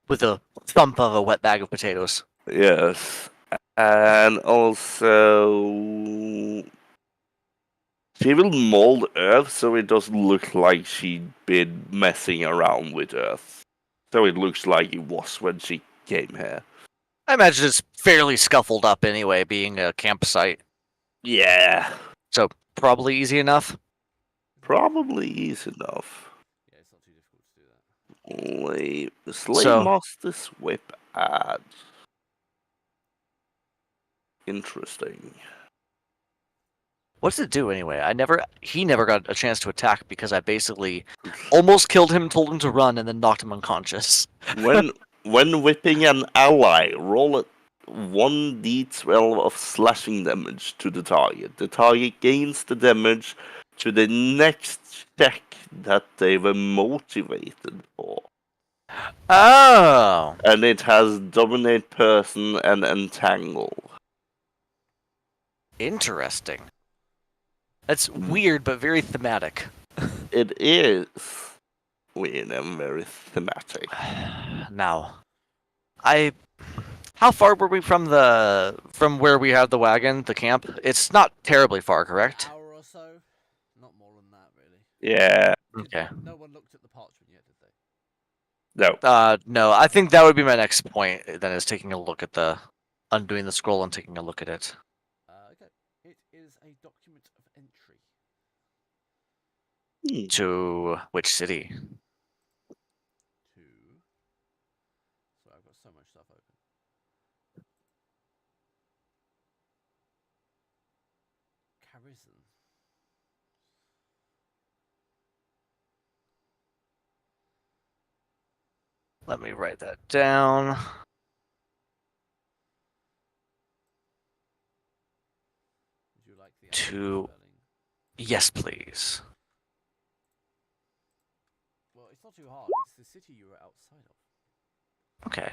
With a thump of a wet bag of potatoes. Yes, and also she will mold Earth so it doesn't look like she'd been messing around with Earth. So it looks like it was when she came here. I imagine it's fairly scuffled up anyway, being a campsite. Yeah, So probably easy enough. probably is enough. Yeah, it's not too difficult to do that. Only the Slay So- Master's Whip ad. Interesting. What does it do anyway? He never got a chance to attack because I basically almost killed him, told him to run, and then knocked him unconscious. When whipping an ally, roll a 1d12 of slashing damage to the target. The target gains the damage to the next check that they were motivated for. Oh, And it has Dominate Person and Entangle. interesting. That's weird, but very thematic. It is weird and very thematic. Now, how far were we from where we had the wagon, the camp? It's not terribly far, correct? An hour or so, not more than that, really. Yeah, Okay. No one looked at the parchment yet, did they? no. No, I think that would be my next point. Then is taking a look at undoing the scroll and taking a look at it. Okay. It is a document of entry. To which city? To. So I've got so much stuff open. Carison. Let me write that down. Would you like the To- spelling? Yes, please. Well, it's not too hard. It's the city you were outside of. Okay.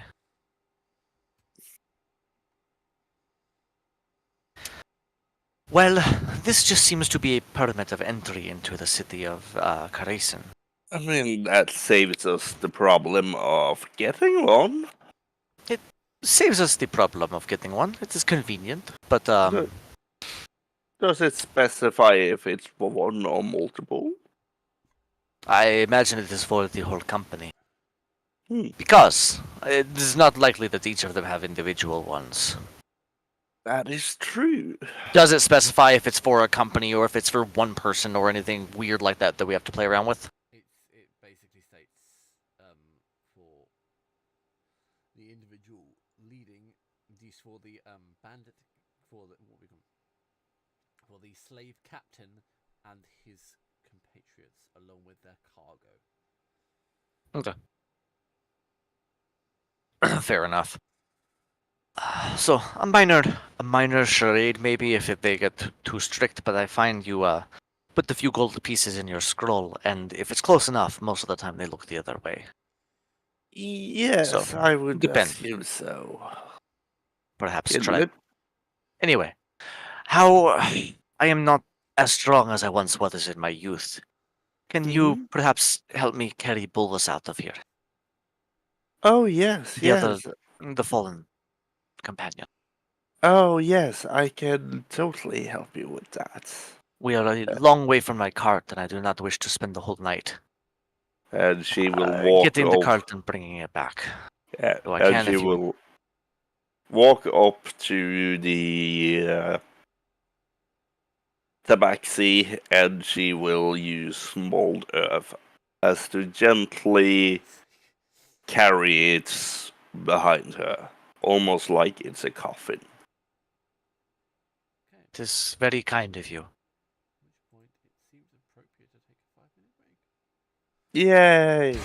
Well, this just seems to be a permit of entry into the city of Carison. I mean, that saves us the problem of getting one. Saves us the problem of getting one. It is convenient, but Good. Does it specify if it's for one or multiple? I imagine it is for the whole company. Hmm. Because it is not likely that each of them have individual ones. That is true. Does it specify if it's for a company or if it's for one person or anything weird like that that we have to play around with? It basically states for the individual leading these for the bandit for the what we call for the slave captain and his compatriots along with their cargo. Okay. Fair enough. So a minor charade maybe if they get too strict, but I find you put the few gold pieces in your scroll, and if it's close enough, most of the time they look the other way. Yes, So, I would depend. assume so. Perhaps Can try. it- Anyway, how I am not as strong as I once was in my youth. Can you perhaps help me carry Bulbous out of here? Oh yes, The other, yes. the fallen companion. Oh yes, I can totally help you with that. We are a long way from my cart, and I do not wish to spend the whole night And she will walk getting the up. cart and bringing it back. Yeah, So I and can she if you- will walk up to the tabaxi, and she will use mold earth as to gently carry it behind her, almost like it's a coffin. Okay. It is very kind of you. At which point it seems appropriate to take a 5-minute break. Yay!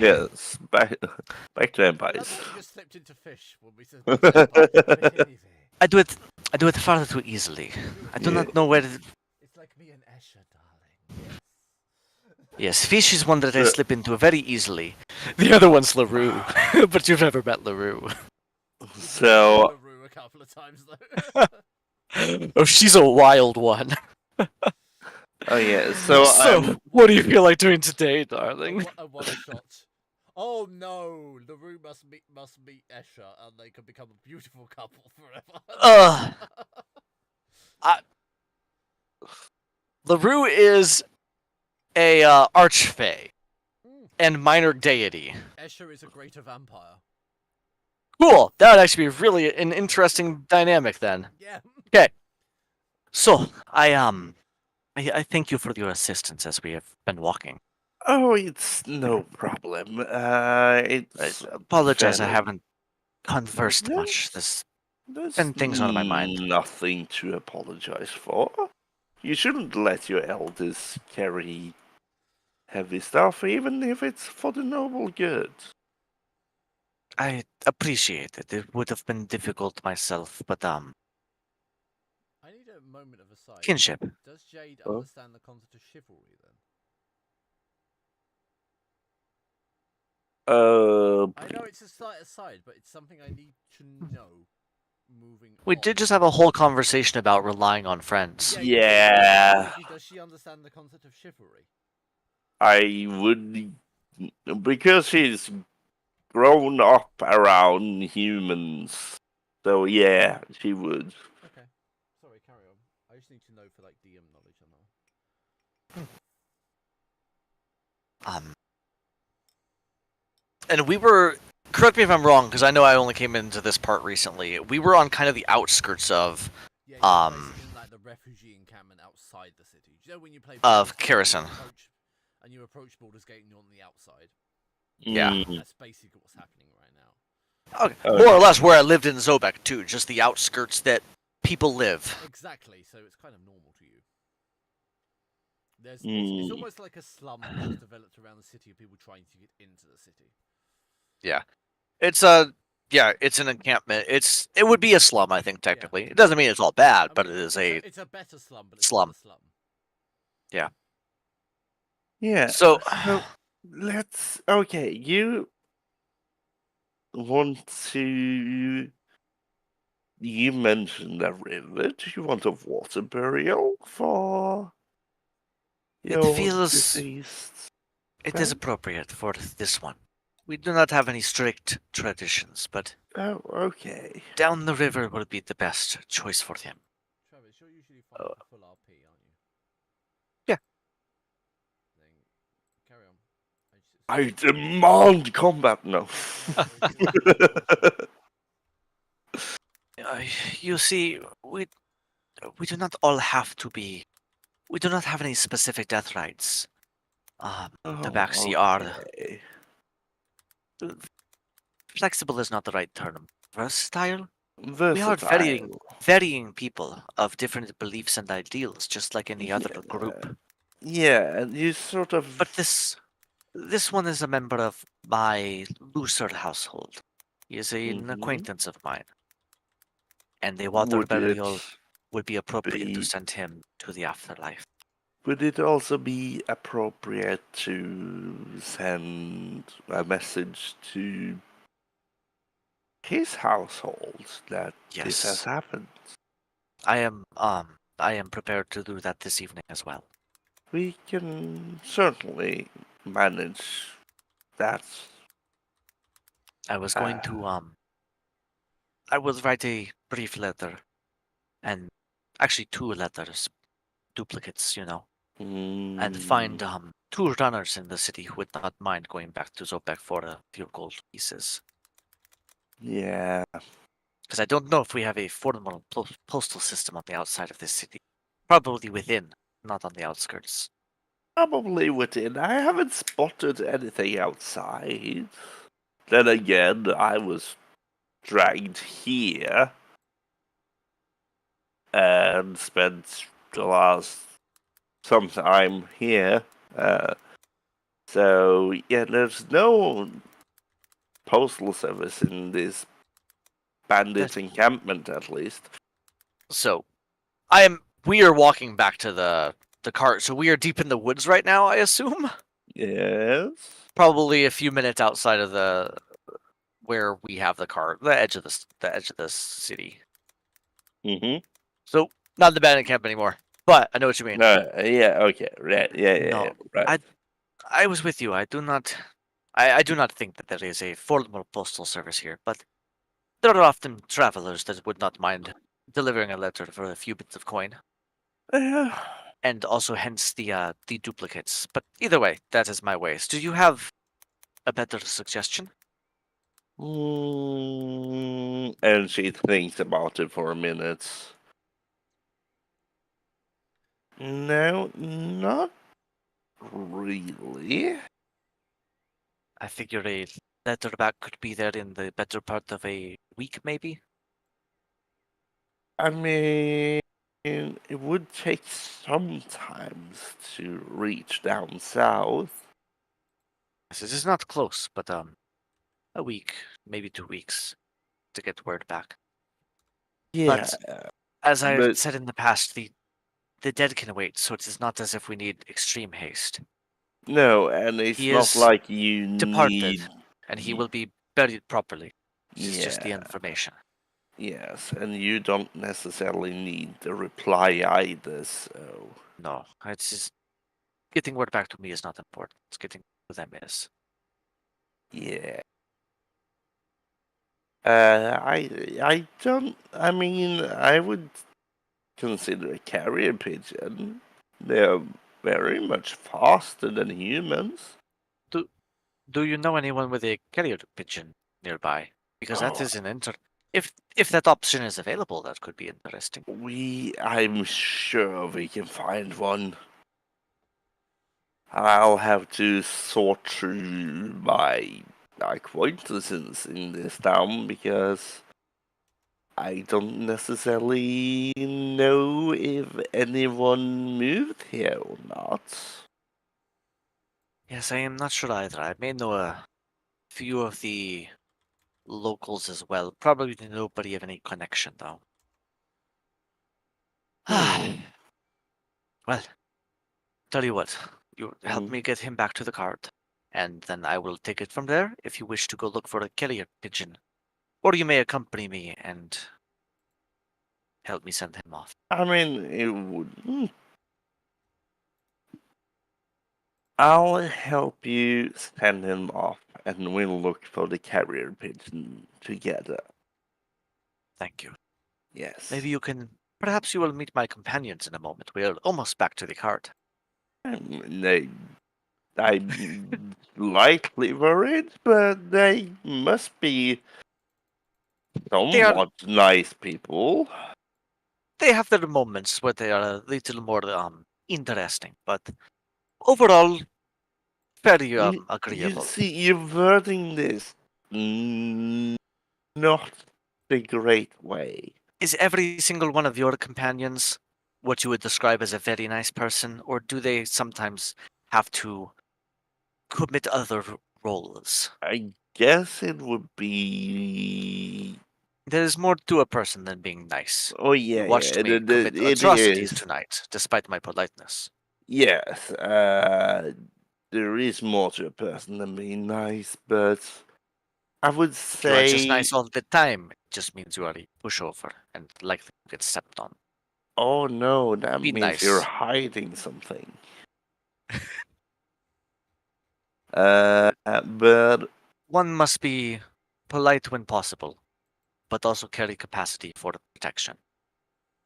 Yes, back to I empires. love that you just slipped into fish when we said fish easy. I do it far too easily. I do Yeah. not know where. It's like me and Escher, darling. Yes. Yes, fish is one that I So- slip into very easily. The other one's LaRue, but you've never met LaRue. So LaRue a couple of times though. Oh, she's a wild one. oh yeah, so So, what do you feel like doing today, darling? a one shot. Oh no, LaRue must meet Escher and they can become a beautiful couple forever. I, LaRue is a archfey Mm. and minor deity. Escher is a greater vampire. Cool. That would actually be really an interesting dynamic then. Yeah. So, I thank you for your assistance as we have been walking. oh, it's no problem. I It's apologize, I fairly- haven't conversed much. There's been things on my mind. nothing to apologize for. You shouldn't let your elders carry heavy stuff, even if it's for the noble good. I appreciate it. It would have been difficult myself, but I need a moment of aside. kinship. Does Jade Huh? understand the concept of chivalry then? I know it's a slight aside, but it's something I need to know. Moving We on. did just have a whole conversation about relying on friends. you did, Yeah. but does she understand the concept of chivalry? I would, because she's grown up around humans. So yeah, she would. Okay. Sorry, carry on. I just need to know for like DM knowledge on that. And we were, correct me if I'm wrong, because I know I only came into this part recently. We were on kind of the outskirts of Yeah, you guys in like the refugee encampment outside the city. Do you know when you play Of Baldur's Gate, Kerrison. you approach Baldur's Gate and you're on the outside? Yeah. Mm. That's basically what's happening right now. Okay. More or less where I lived in Zobek too, just the outskirts that people live. Exactly, so it's kind of normal to you. It's almost like a slum that's developed around the city of people trying to get into the city. It's it's an encampment. It would be a slum, I think, technically. It doesn't mean it's all bad, but it is it's a better slum, but it's slum. still a slum. Yeah. So Let's. Okay, you want to. You mentioned a river. Do you want a water burial for It your feels- deceased? it is appropriate for this one. We do not have any strict traditions, but Oh, okay. down the river would be the best choice for him. Travis, you're usually fine for full RP, aren't you? Yeah. Then carry on. I demand combat. No. You see, we do not all have to be. We do not have any specific death rights. The Baxi are okay. flexible is not the right term. Versatile. Versatile. We are varying people of different beliefs and ideals, just like any other group. Yeah, and you sort of. But this one is a member of my looser household. He is an acquaintance of mine, and the water Would burial it would be appropriate to be- send him to the afterlife. Would it also be appropriate to send a message to his household that this has Yes. happened? I am prepared to do that this evening as well. We can certainly manage that. I was going to I will write a brief letter, and actually 2 letters, duplicates, and find 2 runners in the city who would not mind going back to Zopek for a few gold pieces. Yeah. Because I don't know if we have a formal postal system on the outside of this city. Probably within, not on the outskirts. Probably within. I haven't spotted anything outside. Then again, I was dragged here and spent the last some time here. So yeah, there's no postal service in this bandit That encampment, at least. so we are walking back to the cart, so we are deep in the woods right now, I assume. Yes. Probably a few minutes outside of the where we have the cart, the edge of the city. Mm-hmm. So not in the bandit camp anymore. But I know what you mean. No. Yeah. Okay. Right. Yeah. No, Right. I was with you. I do not think that there is a formal postal service here, but there are often travelers that would not mind delivering a letter for a few bits of coin, Uh, and also hence the duplicates. But either way, that is my ways. Do you have a better suggestion? and she thinks about it for a minute. No, not really. I figure a letter back could be there in the better part of a week, maybe. I mean, it would take some time to reach down south. Yes, it is not close, but a week, maybe 2 weeks to get word back. Yeah, But as I but said in the past, the dead can wait, so it is not as if we need extreme haste. no, and it's He not is like you departed, need. and he y- will be buried properly. This is just the Yeah, information. yes, and you don't necessarily need the reply either, so. No, it's just getting word back to me is not important. It's getting to them is. Yeah. I don't. I mean, I would consider a carrier pigeon. They're very much faster than humans. Do Do you know anyone with a carrier pigeon nearby? Because that Oh, is an if that option is available, that could be interesting. I'm sure we can find one. I'll have to sort through my acquaintances in this town because I don't necessarily know if anyone moved here or not. Yes, I am not sure either. I may know a few of the locals as well. Probably nobody of any connection, though. Hmm. Well, tell you what, you help Mm. me get him back to the cart, and then I will take it from there if you wish to go look for a carrier pigeon. Or you may accompany me and help me send him off. I mean, it would. I'll help you send him off, and we'll look for the carrier pigeon together. Thank you. Yes. Maybe you can. Perhaps you will meet my companions in a moment. We are almost back to the cart. They, I'm lightly worried, but they must be They are. somewhat nice people. They have their moments where they are a little more interesting, but overall very You agreeable. see, you're wording this not the great way. Is every single one of your companions what you would describe as a very nice person, or do they sometimes have to commit other roles? I guess it would be. There is more to a person than being nice. Oh You yeah, watched me commit it atrocities is. tonight, despite my politeness. Yes, there is more to a person than being nice, but I would If you are just say, nice all the time, it just means you are a pushover and likely to get stepped on. oh no, that Be means you're nice. hiding something. But One must be polite when possible, but also carry capacity for protection.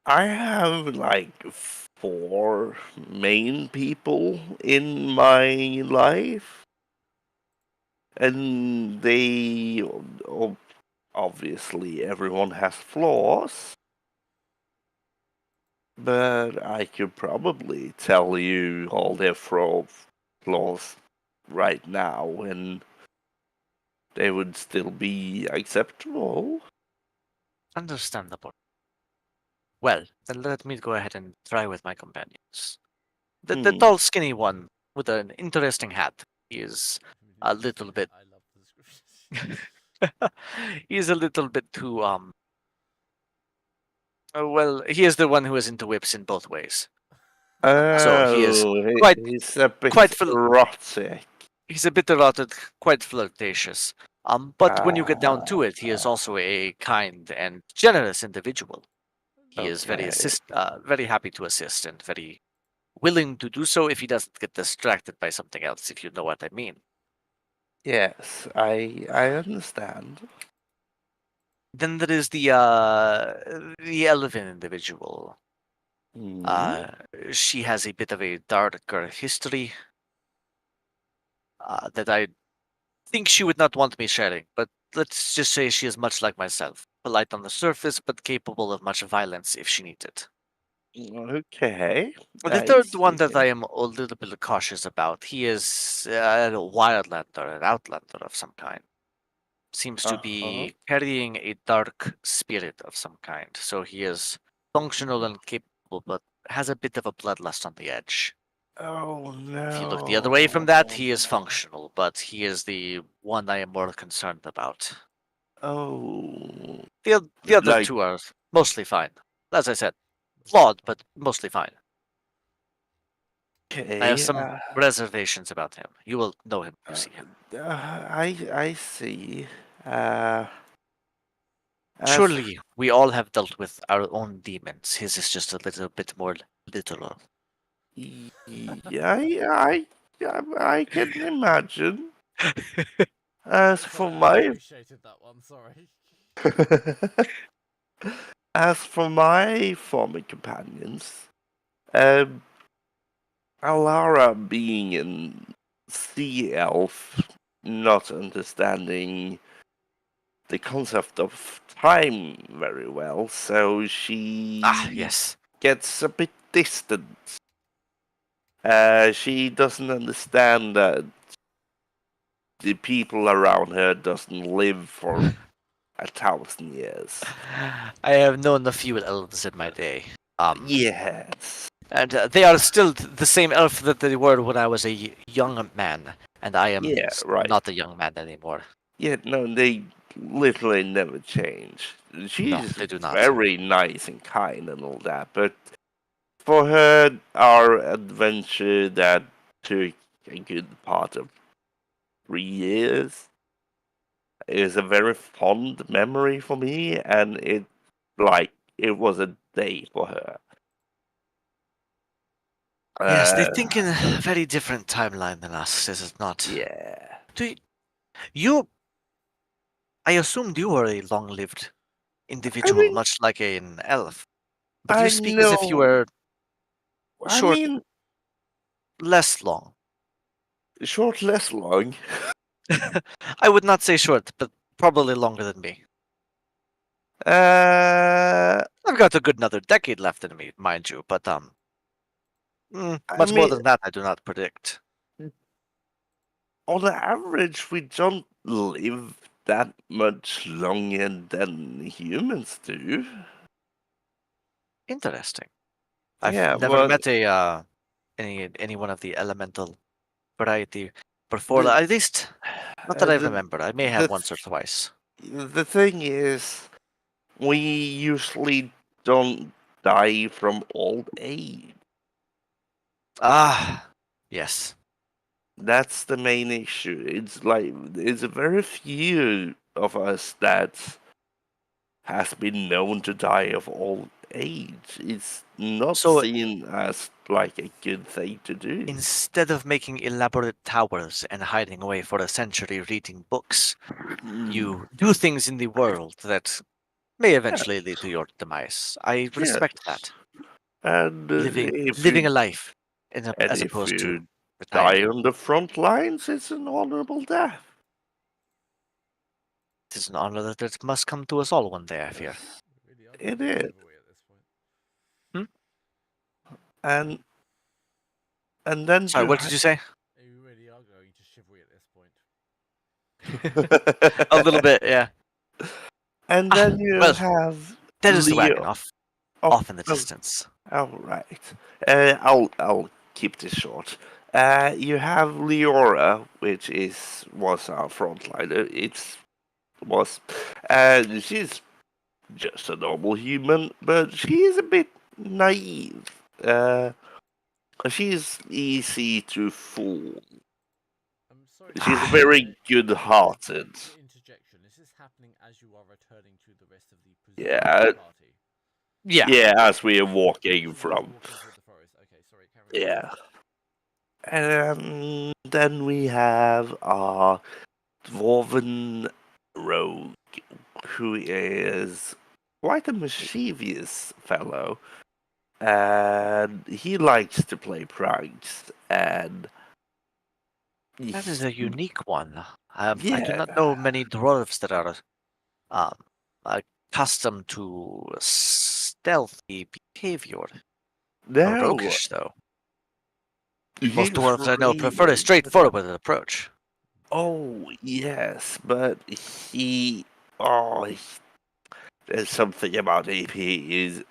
I have like four main people in my life, and obviously everyone has flaws, but I could probably tell you all their flaws right now, and they would still be acceptable. Understandable. Well, then let me go ahead and try with my companions. The Hmm. tall, skinny one with an interesting hat. He is If a you didn't little say bit. that, I love the description. He's a little bit too well, he is the one who is into whips in both ways. So he is Oh, quite he's a bit quite erotic. he's a bit erotic, quite flirtatious. But when you get down to it, he is Ah, also a kind and generous individual. He is okay. very happy to assist and very willing to do so if he doesn't get distracted by something else, if you know what I mean. Yes, I understand. Then there is the elven individual. Hmm. Uh, she has a bit of a darker history that I think she would not want me sharing, but let's just say she is much like myself, polite on the surface, but capable of much violence if she needed. Okay, The I third one that see. I am a little bit cautious about, he is a wildlander, an outlander of some kind. Seems to Uh-huh. be carrying a dark spirit of some kind, so he is functional and capable, but has a bit of a bloodlust on the edge. Oh If you look the other way from no. that, he is functional, but he is the one I am more concerned about. Oh, The other like, two are mostly fine. As I said, flawed, but mostly fine. I have okay. some reservations about him. You will know him when you Uh, see him. I see. Uh, as Surely we all have dealt with our own demons. His is just a little bit more literal. I can imagine. As I thought for I my appreciated that one. Sorry. as for my former companions, um, Alara being an sea elf, not understanding the concept of time very well, so Ah, she yes. gets a bit distant. She doesn't understand that the people around her doesn't live for 1,000 years. I have known a few elves in my day. Yes. And they are still the same elf that they were when I was a young man, and I am Yeah, right. not a young man anymore. Yeah, no, they literally never change. No, She's they do not. very nice and kind and all that, but for her, our adventure that took a good part of 3 years is a very fond memory for me, and it was a day for her. Yes, they Uh, think in a very different timeline than us, is it not? yeah. Do you? I assumed you were a long-lived I individual, mean, much like an elf, but you I speak as if you know. were I short, mean, less long. short, less long. I would not say short, but probably longer than me. Uh, I've got a good another decade left in me, mind you, but I much more mean, than that, I do not predict. on average, we don't live that much longer than humans do. Interesting. I've Yeah, never but met a any one of the elemental variety before. the At least, not that uh, I the remember. I may have the once or twice. the thing is, we usually don't die from old age. Ah, yes. That's the main issue. It's like it's very few of us that has been known to die of old age. It's not So seen as like a good thing to do. instead of making elaborate towers and hiding away for a century reading books, Mm, you do things in the world that may yeah, eventually lead to your demise. I yes. respect that. And Living a life as if opposed to you die retiring. on the front lines, it's an honorable death. It is an honor that must come to us all one day, I fear. We really are It going to is, chivalry at this point. Hmm? and then Sorry, you. what did you say? We really are going to chivalry at this point. A little bit, yeah. And Ah, then you well, have that is the wagon Leo. off Oh, in the oh, distance. all right. I'll keep this short. You have Leora, which was our frontliner. She's just a normal human, but she is a bit naive. Uh, she's easy to fool. I'm sorry. She's Sorry very good-hearted. to interjection. Is this happening as you are returning to the rest of the Yeah, party? Yeah. yeah. As we are As walking you guys are from, walking toward the forest. Okay, sorry, carry on. yeah. And then we have our dwarven rogue, who is quite a mischievous fellow, and he likes to play pranks. And That is a unique one. I do yeah, not know many dwarves that are um, accustomed to stealthy behavior. Or no, roguish, though. Most he's dwarves I know prefer a really straightforward approach. oh yes, but he oh he, there's something about him. He's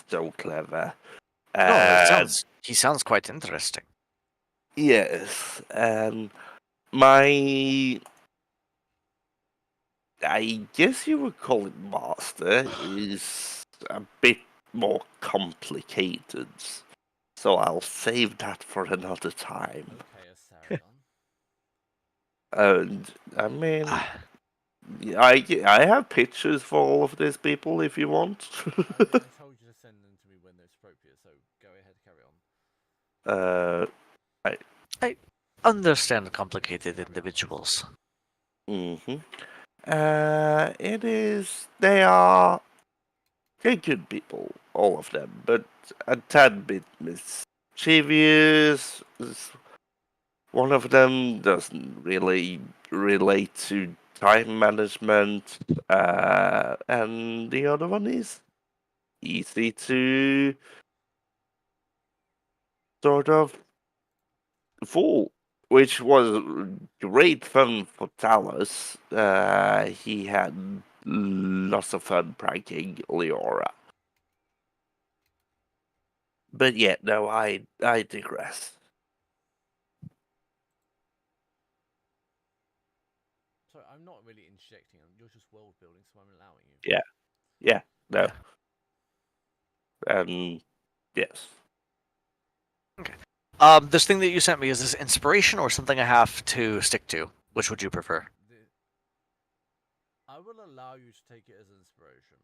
so clever. No, And he sounds quite interesting. yes, and my I guess you would call it master is a bit more complicated. So I'll save that for another time. Okay, a Saragon. And I mean, Ah, I have pictures for all of these people if you want. I told you to send them to me when it's appropriate, so go ahead, carry on. uh, I, I understand complicated individuals. hmm it is. They're good people, all of them, but a tad bit mischievous. One of them doesn't really relate to time management, and the other one is easy to sort of fool, which was great fun for Talos. He had lots of fun pranking Leora. But yeah, no, I digress. Sorry, I'm not really interjecting. You're just world building, so I'm allowing you. Yeah, yeah, no, Yeah. yes. This thing that you sent me, is this inspiration or something I have to stick to? Which would you prefer? I will allow you to take it as inspiration.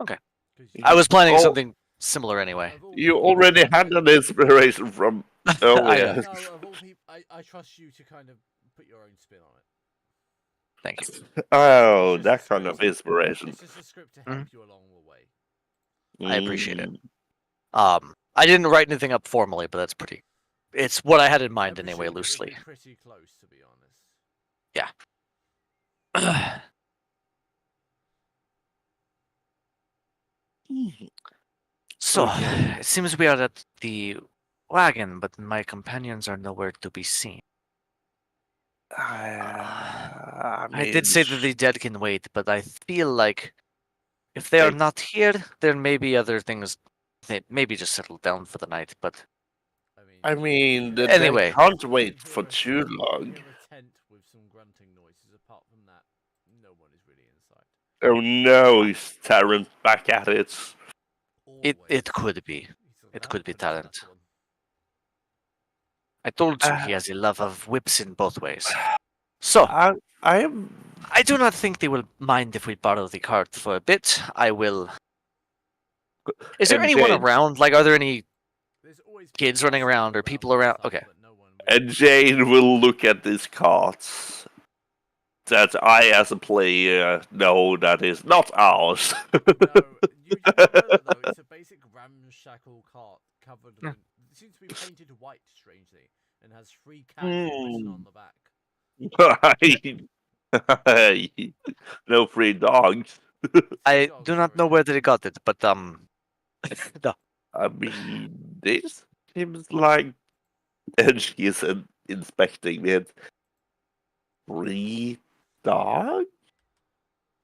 Okay. 'Cause I was planning Oh, something similar anyway. of all you people, already had an inspiration from I know. earlier. no, of all people, I trust you to kind of put your own spin on it. Thank you. Oh, It's just a that kind script. of inspiration. It's just a script to Mhm. help you along the way. I appreciate it. Mm. I didn't write anything up formally, but that's pretty. It's what I had in mind I anyway, presumed it would loosely. be pretty close, to be honest. Yeah. So, Okay. it seems we are at the wagon, but my companions are nowhere to be seen. I I did mean, say that the dead can wait, but I feel like if they are they, not here, there may be other things that maybe just settle down for the night. But I mean, they anyway, can't You wait hear for too you long. hear a tent with some grunting noises. Apart from that, no one is really inside. Oh no, he's staring back at it. it Always. could be. He's It allowed could be to finish talent. that one. I told you Uh, he has a love of whips in both ways. So, I am. I do not think they will mind if we borrow the cart for a bit. I will. Is there And anyone Jane, around? Like, are there any There's always kids people running around scattered or about people and around? stuff, Okay, but no one and really. Jane will look at this cart that I, as a player, know that is not ours. No, you do not know that though. It's a basic ramshackle cart covered yeah. with. It seems to be painted white, strangely, and has free cats written Hmm. on the back. No free dogs. Free I dogs, do not sorry. know where they got it, but no. I mean, this seems like, and she's inspecting it. Free dog?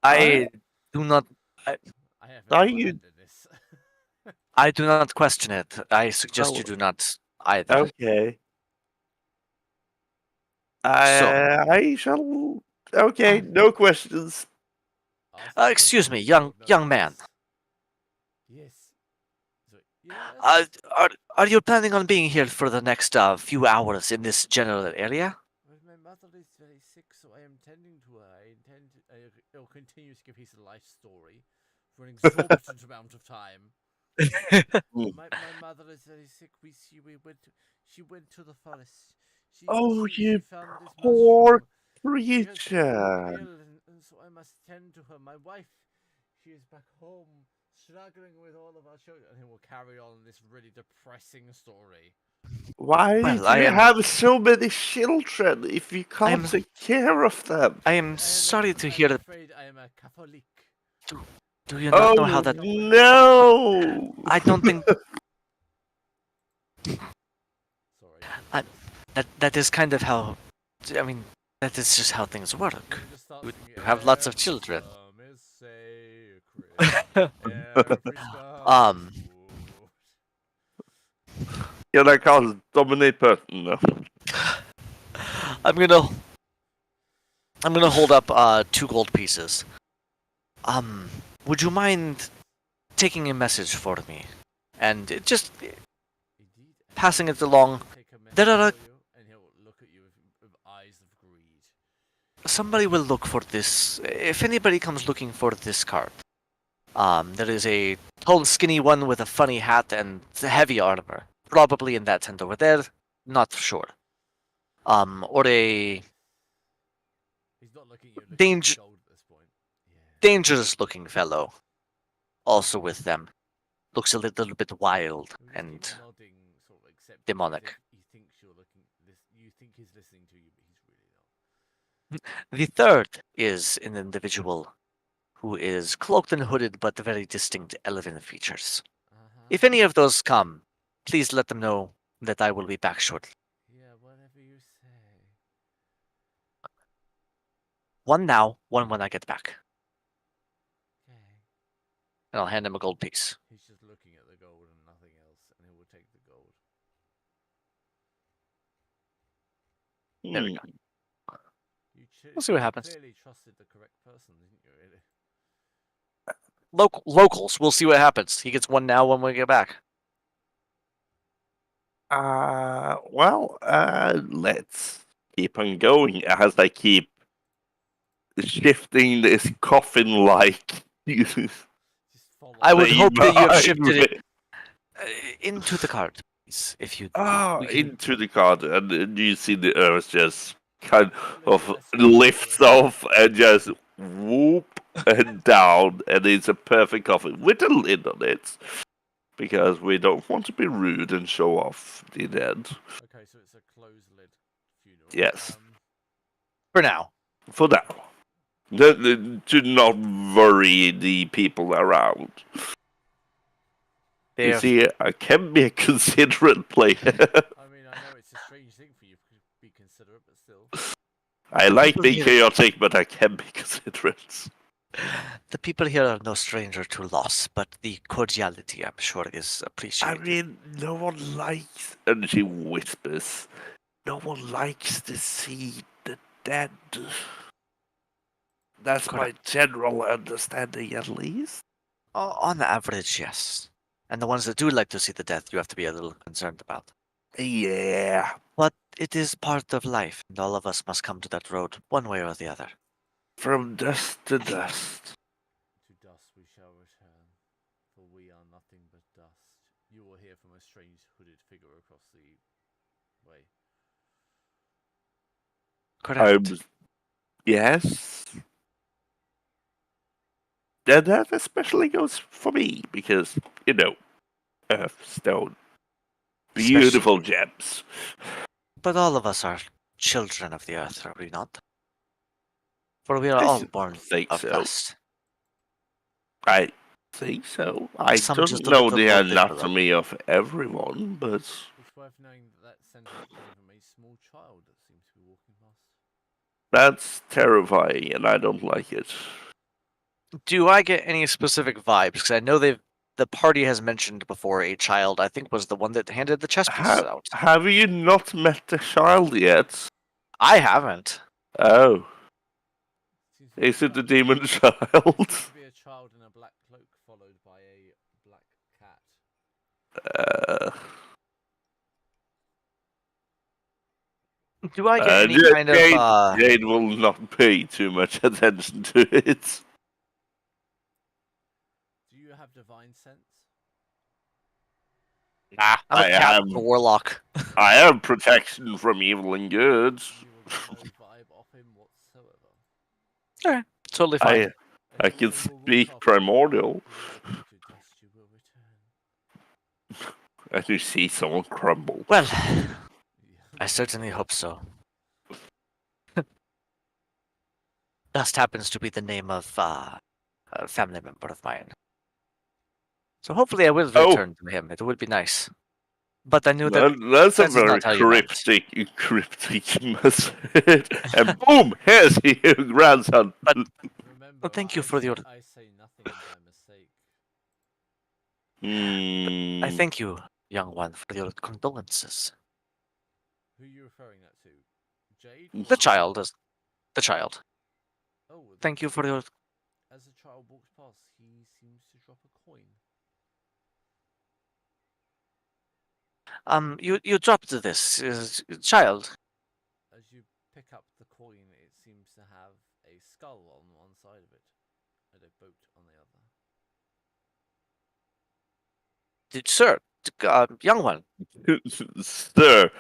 I, I do not. I, I have an are upper you hand in this. I do not question it. I suggest oh, you do not either. okay? So, I shall. Okay, no questions. Ask the excuse me, questions, you will know young the man. rest. Yes. Yes. Uh, are you planning on being here for the next few hours in this general area? Well, my mother is very sick, so I am tending to her. I intend to, he'll continue to give his life story for an exorbitant amount of time. My mother is very sick. She went to the forest. Oh, She you found this poor mushroom. She has fallen creature. ill, and so I must tend to her. My wife, she is back home, struggling with all of our children. And he will carry on this really depressing story. Why Well, do you have so many children if you I can't am, take care of them? I am sorry to hear I'm that. afraid I am a Catholic. Do you not know how Oh that? no! I don't think Sorry. I, that is kind of how. I mean, that is just how things work. You just start You singing, you have lots of every children. sperm is sacred. Every sperm is um, good. Can I call it dominate person? No. I'm gonna I'm gonna hold up 2 gold pieces. Would you mind taking a message for me, and just Indeed. And passing it he'll along? take a There message are for you, and he'll look at you with eyes of greed. somebody will look for this. If anybody comes looking for this card, there is a tall, skinny one with a funny hat and heavy armor. Probably in that tent over there. Not sure. Or a He's not looking at you, looking at the danger, gold at this point. Yeah. dangerous-looking fellow, also with them. Looks a little bit wild He'll just and keep nodding, sort of accepting, as demonic. if he thinks you're looking. You think he's listening to you, but he's really not. The third is an individual who is cloaked and hooded but very distinct elven features. If any of those come, please let them know that I will be back shortly. Yeah, whatever you say. One now, one when I get back. Okay. And I'll hand him a gold piece. He's just looking at the gold and nothing else, and he will take the gold. There we go. Hmm. We'll see what happens. Clearly trusted the correct person, didn't you? Really? Locals, we'll see what happens. He gets one now, one when we get back. Let's keep on going as I keep shifting this coffin like Just follow. I would hope that you have behind shifted me. it into the card, please, if you. Ah, We can, into the card, and you see the earth just kind of Less and less lifts earth. off and just whoop and down, and it's a perfect coffin with a lid on it. Because we don't want to be rude and show off the dead. Okay, so it's a closed lid funeral. Yes. for now. For now. To not worry the people around. They You have, see, I can be a considerate player. I mean, I know it's a strange thing for you to be considerate, but still. I like people being here, chaotic, but I can be considerate. the people here are no stranger to loss, but the cordiality, I'm sure, is I appreciated. mean, no one likes, and she whispers, no one likes to see the dead. That's my general understanding, at least. On average, yes. And the ones that do like to see the death, you have to be a little concerned about. Yeah. But it is part of life, and all of us must come to that road one way or the other. From dust to dust. To dust we shall return, for we are nothing but dust. You will hear from a strange hooded figure across the way. Correct. Yes. And that especially goes for me, because, earth, stone, beautiful gems. But all of us are children of the earth, are we not? For we are I all born think of so. dust. I think so. I Some don't just a know little the more liberal. anatomy of everyone, but It's worth knowing that sentiment came from a small child that seems to be walking past. that's terrifying, and I don't like it. Do I get any specific vibes? Because I know the party has mentioned before a child. I think was the one that handed the chess pieces out. Have you not met the child yet? I haven't. Oh, Seems to be a is it the child- demon seems child? to be a child in a black cloak followed by a black cat. Uh, Do I get any kind of Jade will not pay too much attention to it. Do you have divine sense? Nah, I'm a I cat am. warlock. I have protection from evil and good. You will get no vibe off him whatsoever. Alright, totally fine. I can speak primordial. To dust you will return. And you see someone crumble. Well, Yeah. I certainly hope so. Dust happens to be the name of a family member of mine. So hopefully I will Oh. return to him. It would be nice. But I knew that That's a that is very not how you meant. cryptic message. And boom, here's your grandson. Remember, Well, thank you for the order. I say nothing by mistake. I thank you, young one, for your condolences. Who are you referring that to? Jade? or The child is the child. Oh, Thank you for your. as a child walks past, he seems to drop a coin. You dropped this child. As you pick up the coin, it seems to have a skull on one side of it and a boat on the other. Sir, young one. Sir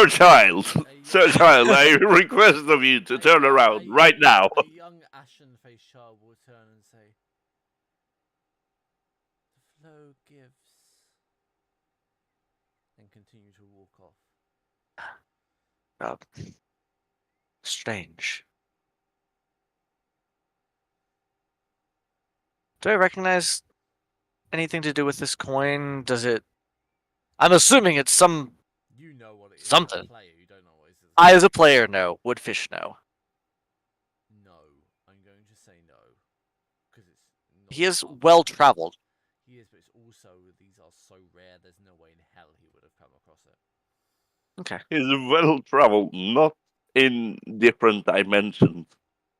child, sir child, I request of you to turn around right now. A young ashen-faced child will turn and say, "The flow gives," and continue to walk off. Strange. Do I recognize anything to do with this coin? Does it? I'm assuming it's some. You know what it is. Something. As a player, you don't know what it is. I, as a player, know. Woodfish, know. No, I'm going to say no, because it's. Not He is part of the well series. traveled. He is, but it's also these are so rare. There's no way in hell he would have come across it. Okay. He's well traveled, not in different dimensions.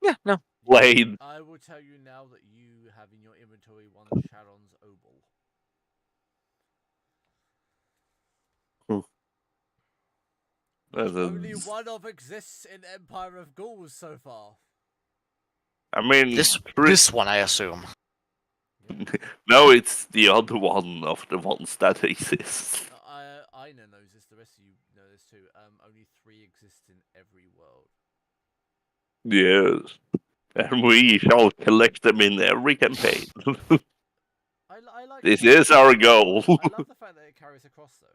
Yeah. No. Blade. I will tell you now that you have in your inventory one Sharon's Obol. Only one of exists in Empire of Ghouls so far. I mean, This one, I assume. no, it's the other one of the ones that exist. I knows this. The rest of you know this too. Only 3 exist in every world. Yes, and we shall collect them in every campaign. I like. This is our goal. I love the fact that it carries across though.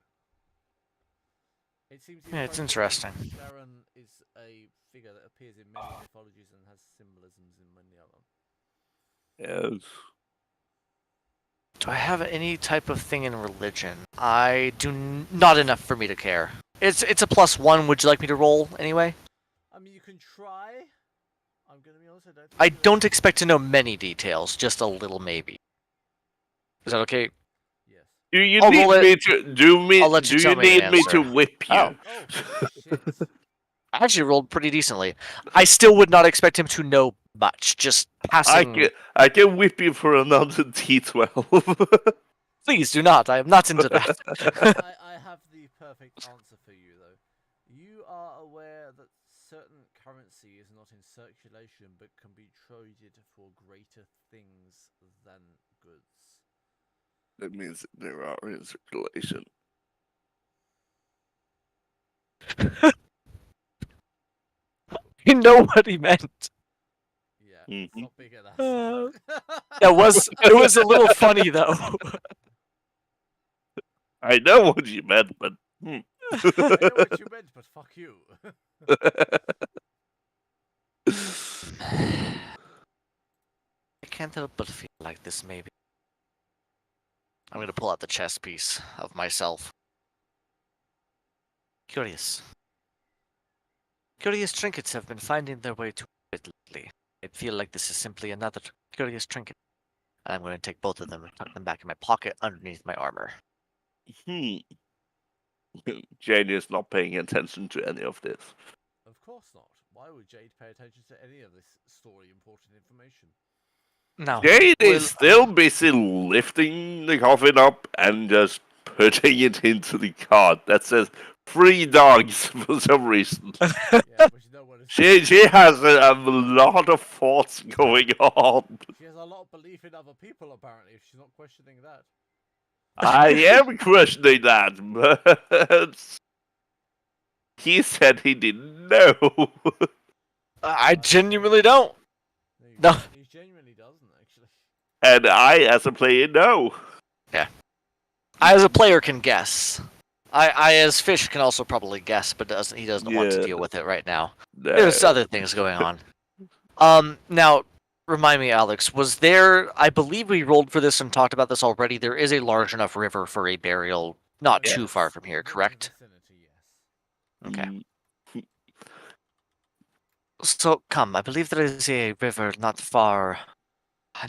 It seems. Yeah, it's interesting. Sharon is a figure that appears in many mythologies and has symbolisms in many of them. Yes. Do I have any type of thing in religion? I do not enough for me to care. It's a +1. Would you like me to roll anyway? I mean, you can try. I'm gonna be honest. I don't expect to know many details, just a little maybe. Is that okay? Yes. Do you I'll need roll me it. to do me? I'll let Do you tell you me the need me to answer. whip you? Oh. Oh shit! I actually rolled pretty decently. I still would not expect him to know much. Just passing. I can whip you for another D12. Please do not. I am not into that. I have the perfect answer for you though. You are aware that certain currency is not in circulation but can be traded for greater things than goods. That means there are in circulation. You know what he meant. Yeah, it's Mhm. not big enough. It was a little funny though. I know what you meant, but I know what you meant, but fuck you. I can't help but feel like this maybe. I'm gonna pull out the chess piece of myself. Curious. Curious trinkets have been finding their way to it lately. I feel like this is simply another curious trinket. And I'm going to take both of them and tuck them back in my pocket underneath my armor. Jane is not paying attention to any of this. Of course not. Why would Jade pay attention to any of this story important information? No. Jade Well, is still busy lifting the coffin up and just putting it into the cart that says 3 dogs for some reason. Yeah, but you know what? She has a lot of thoughts going on. She has a lot of belief in other people, apparently, if she's not questioning that. I am questioning that, but he said he didn't know. I genuinely don't. No. He genuinely doesn't, actually. And I, as a player, know. I, as a player, can guess. I as Fish, can also probably guess, but he doesn't want to Yeah. deal with it right now. No. There's other things going on. Now, remind me, Alex, was there... I believe we rolled for this and talked about this already. There is a large enough river for a burial not too Yes, far from here, within the correct? vicinity, yes. Okay. So, come, I believe there is a river not far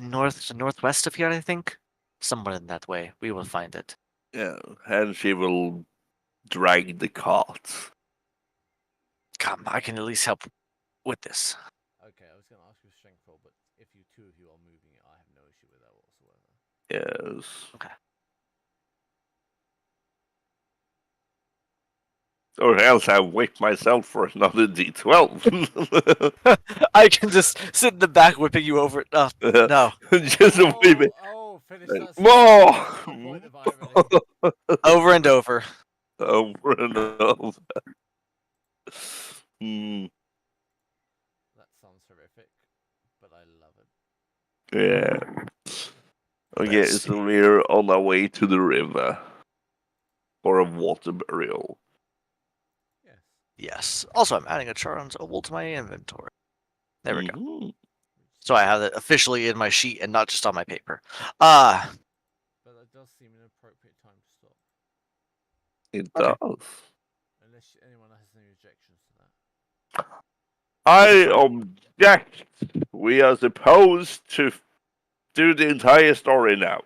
northwest of here, I think. Somewhere in that way. We will find it. Yeah, and she will drag the cart. Come, I can at least help with this. Okay, I was going to ask you a strength roll, but if you two of you are moving it, I have no issue with that whatsoever. Yes. Okay. Or else I whip myself for another D12. I can just sit in the back whipping you over. No. Just a wee bit. Finish Like, that more! sentence. That's the point of irony. Over and over. Over and over. Hmm. That sounds horrific, but I love it. Yeah. Okay, Let's so we're on our way to the river for a water burial. Yes. Yes. Also, I'm adding a Charon's Oval to my inventory. There we go. Mhm. So I have it officially in my sheet and not just on my paper. But that does seem an appropriate time to stop. It Okay. does. Unless anyone has any objections to that. I object. We are supposed to do the entire story now.